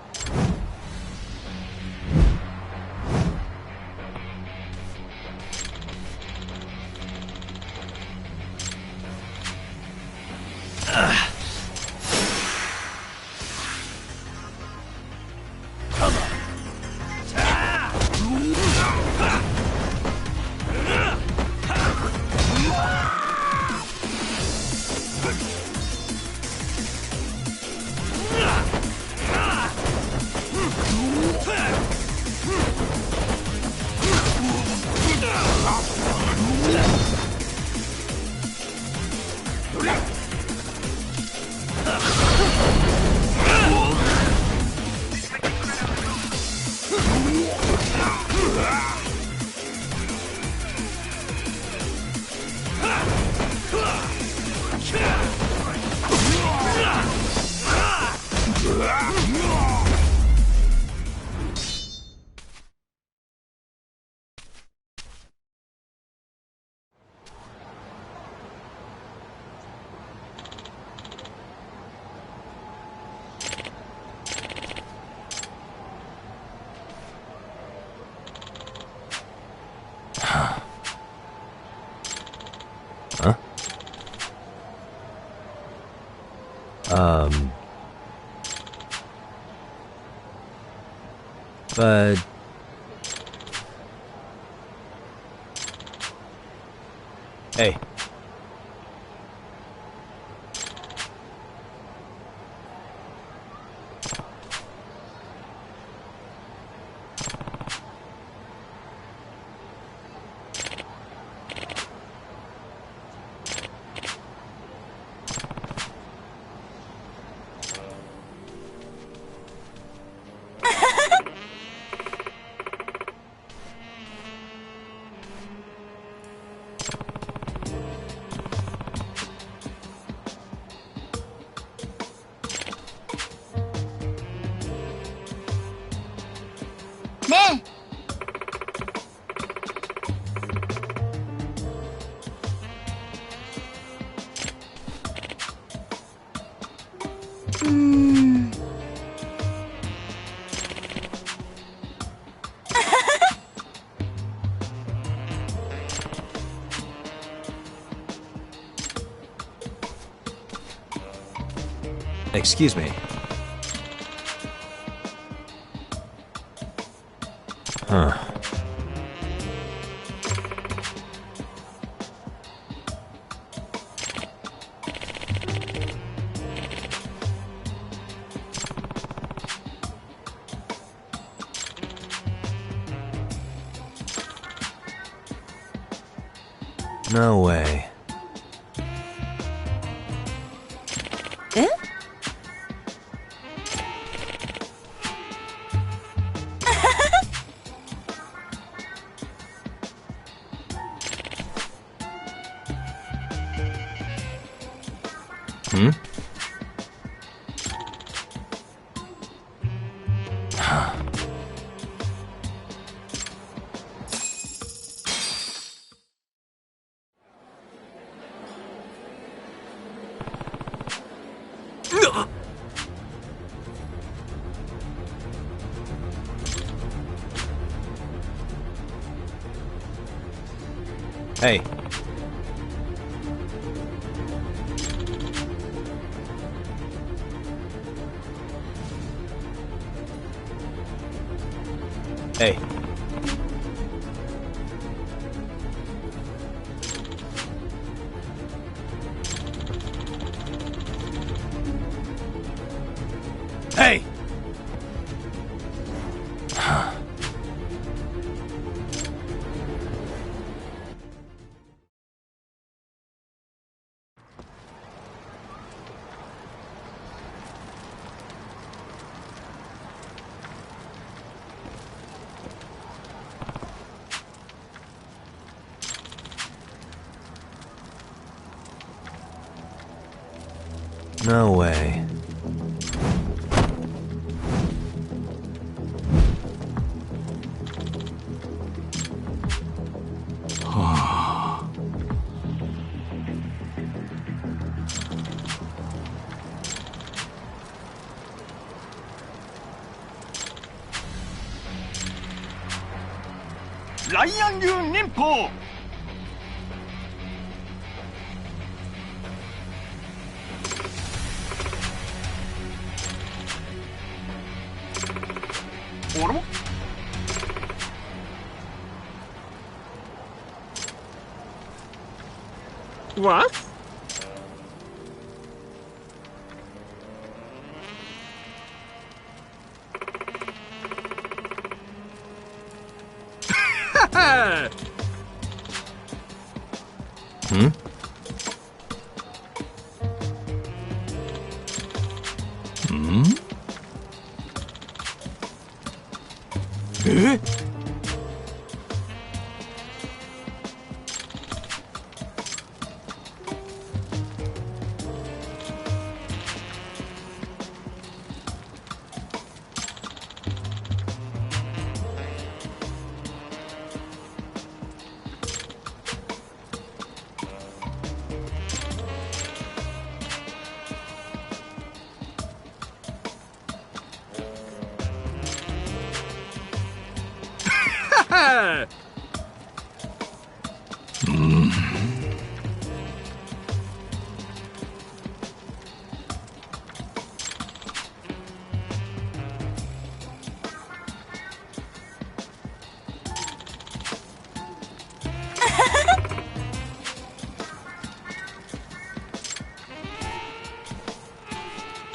But... Hey. 네. Excuse me. Huh. No way. Eh? Hmm? Hey. Hey. Hey! No way. アイアン流忍法。あら？What? Hmm? Hmm? Eh?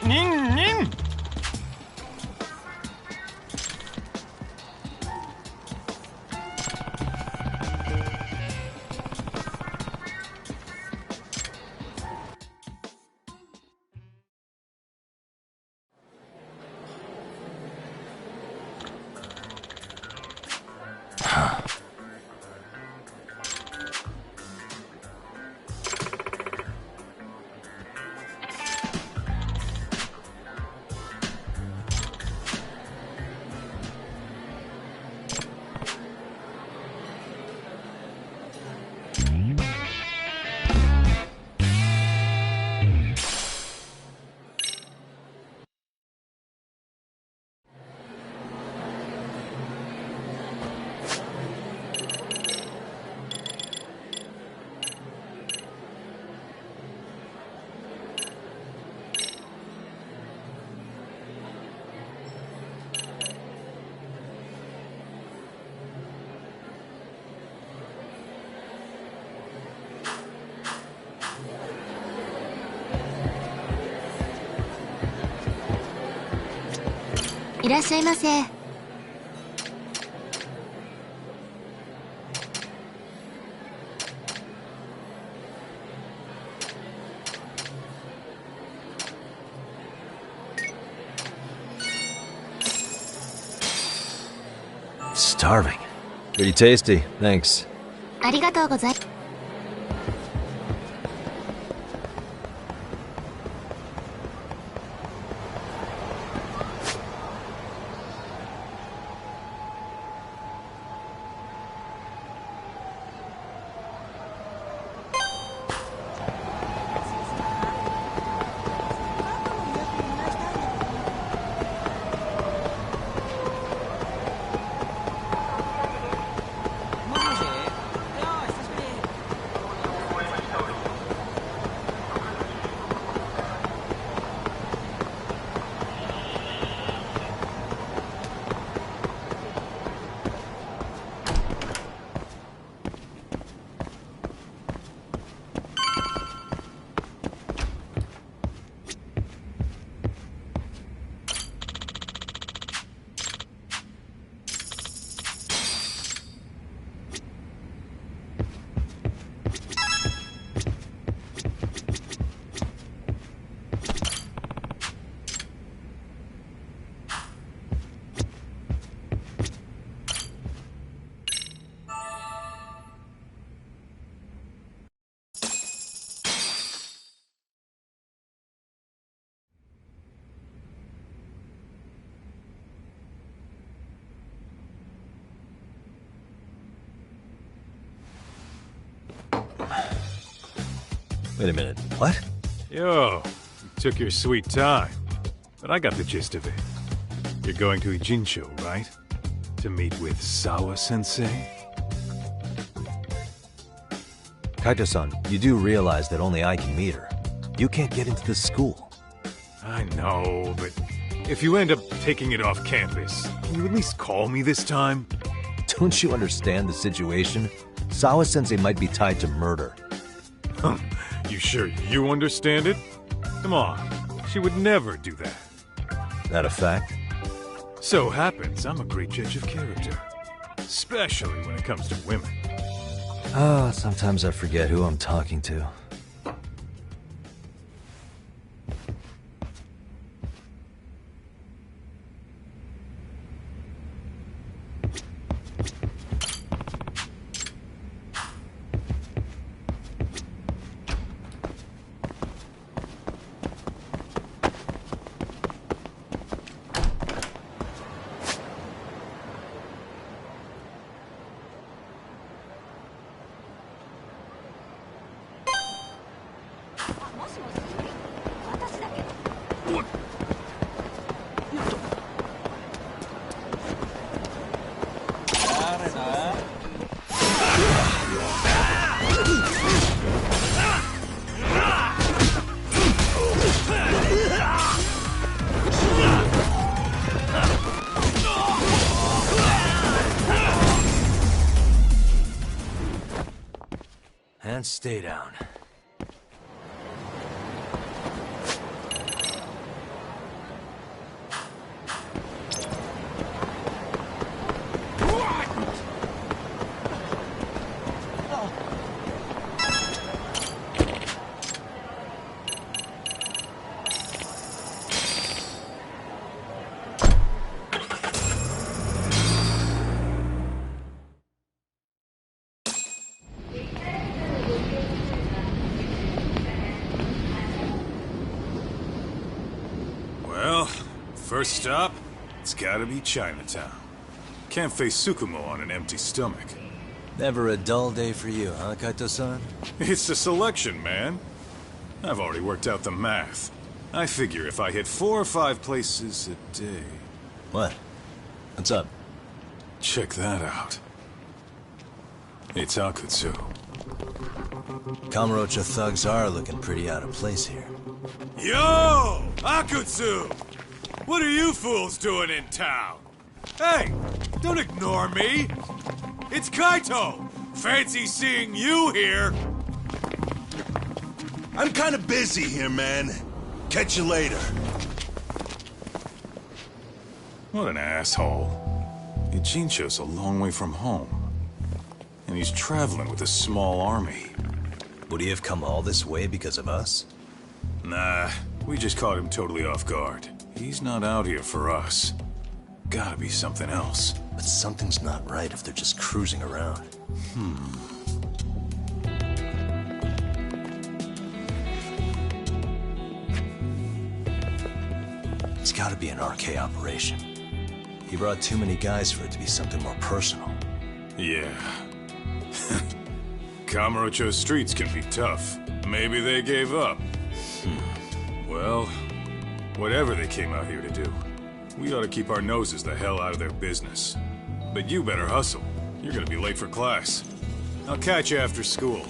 Nin, nin.いらっしゃいませ。Starving. Pretty tasty, thanks. ありがとうございます。Wait a minute, what? Yo, you took your sweet time. But I got the gist of it. You're going to Ijinsho, right? To meet with Sawa-sensei? Kaito-san, you do realize that only I can meet her. You can't get into this school. I know, but if you end up taking it off campus, can you at least call me this time? Don't you understand the situation? Sawa-sensei might be tied to murder. You sure you understand it? Come on, she would never do that. That a fact? So happens I'm a great judge of character. Especially when it comes to women. Sometimes I forget who I'm talking to. And stay down. First stop, it's gotta be Chinatown. Can't face Tsukumo on an empty stomach. Never a dull day for you, huh, Kaito-san? It's a selection, man. I've already worked out the math. I figure if I hit 4 or 5 places a day... What? What's up? Check that out. It's Akutsu. Kamurocho thugs are looking pretty out of place here. Yo! Akutsu! What are you fools doing in town? Hey, don't ignore me. It's Kaito. Fancy seeing you here. I'm kind of busy here, man. Catch you later. What an asshole. Ijincho's a long way from home. And he's traveling with a small army. Would he have come all this way because of us? Nah, we just caught him totally off guard. He's not out here for us. Gotta be something else. But something's not right if they're just cruising around. It's gotta be an RK operation. He brought too many guys for it to be something more personal. Yeah. Kamurocho streets can be tough. Maybe they gave up. Well, whatever they came out here to do, we ought to keep our noses the hell out of their business. But you better hustle. You're gonna be late for class. I'll catch you after school.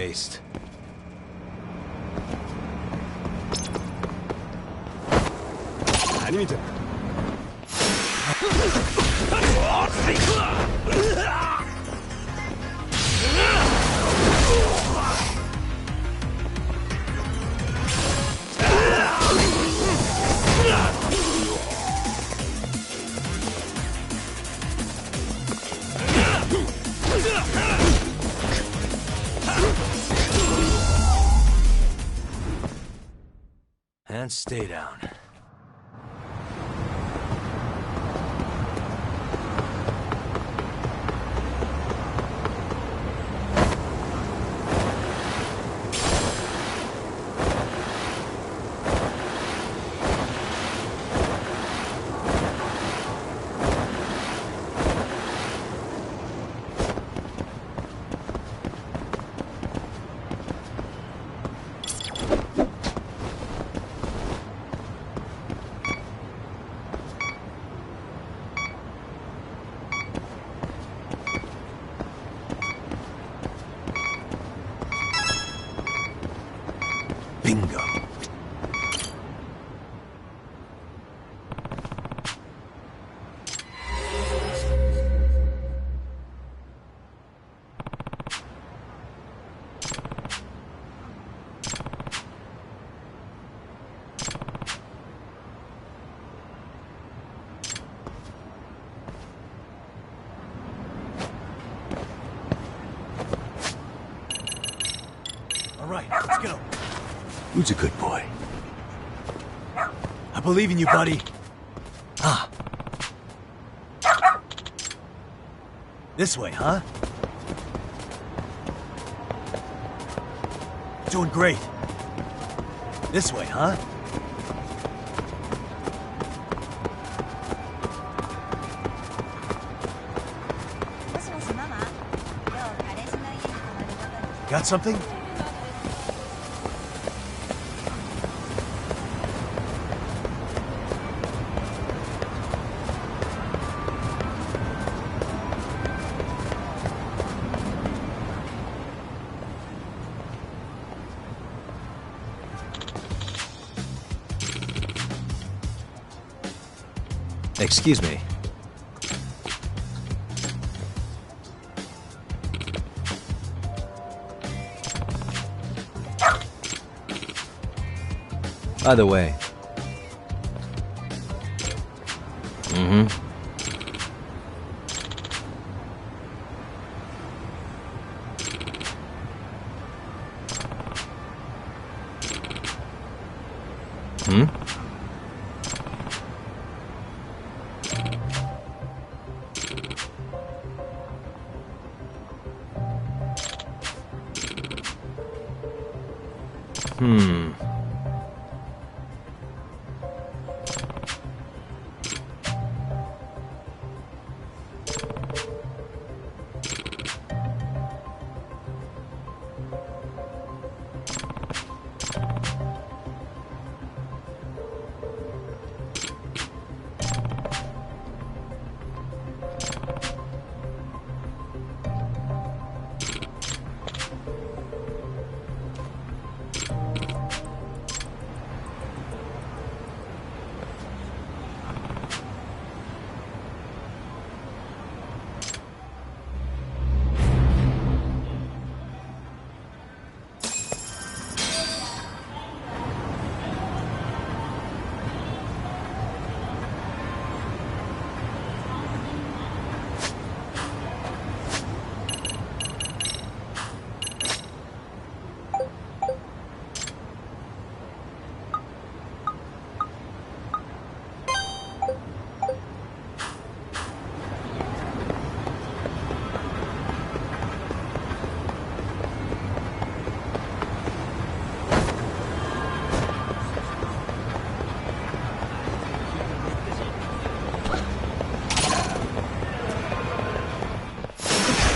waste. And stay down. Bingo. All right, let's go. Who's a good boy? I believe in you, buddy. Ah. This way, huh? Doing great. This way, huh? Got something? Excuse me. By the way.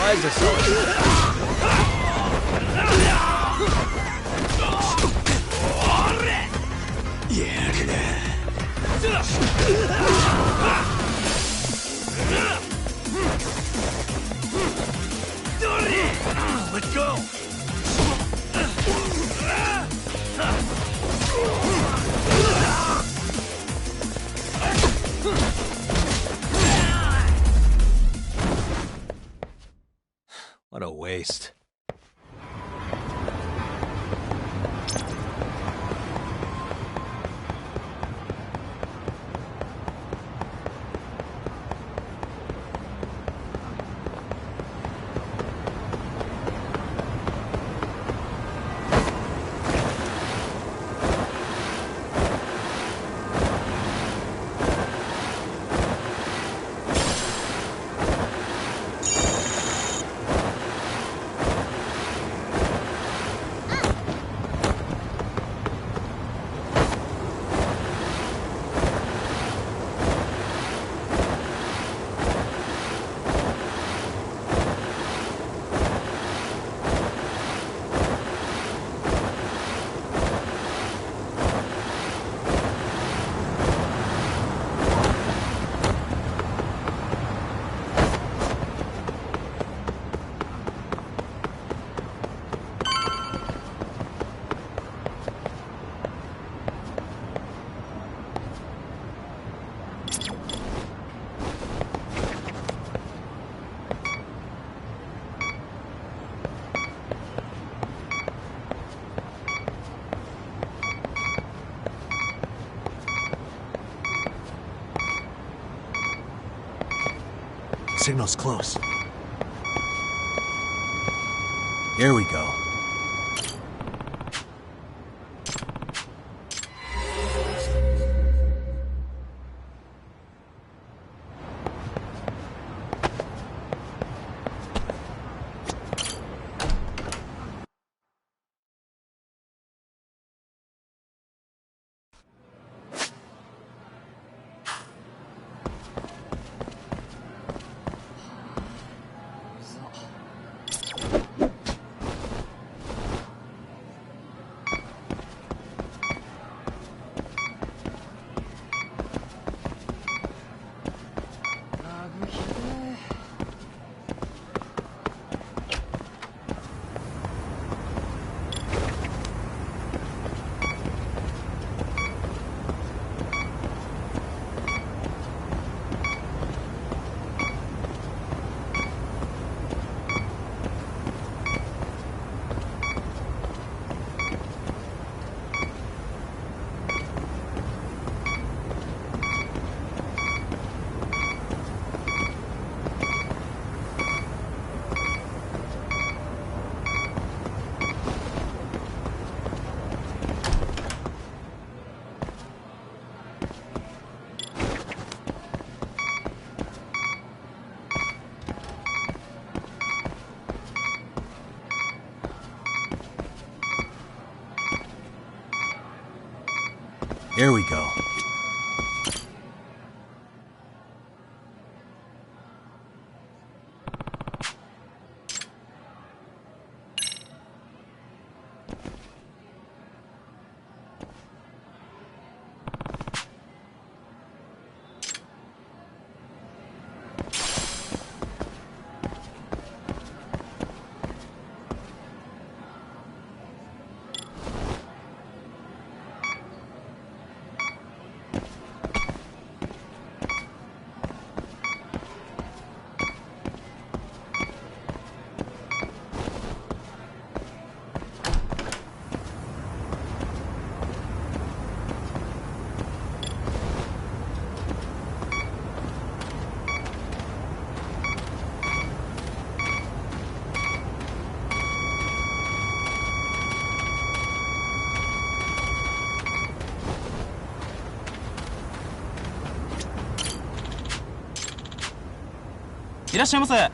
Why is this so? Let go! What a waste. Signal's close. Here we go. Here we go.いらっしゃいませ。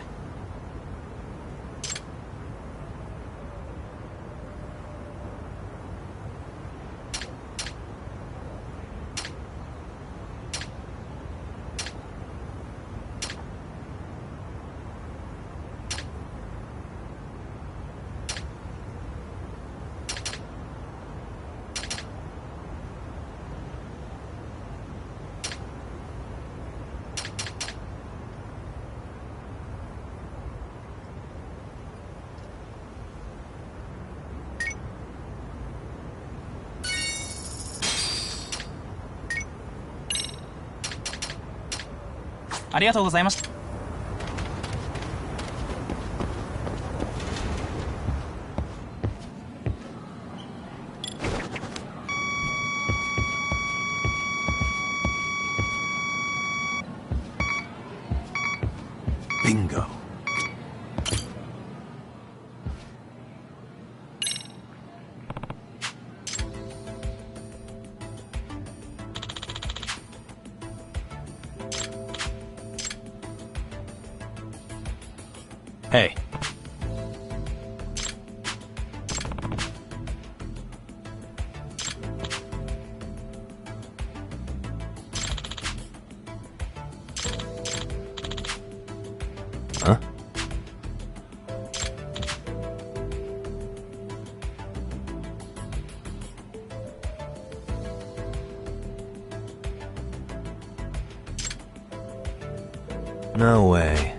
ありがとうございました。Bingo. Hey. Huh? No way.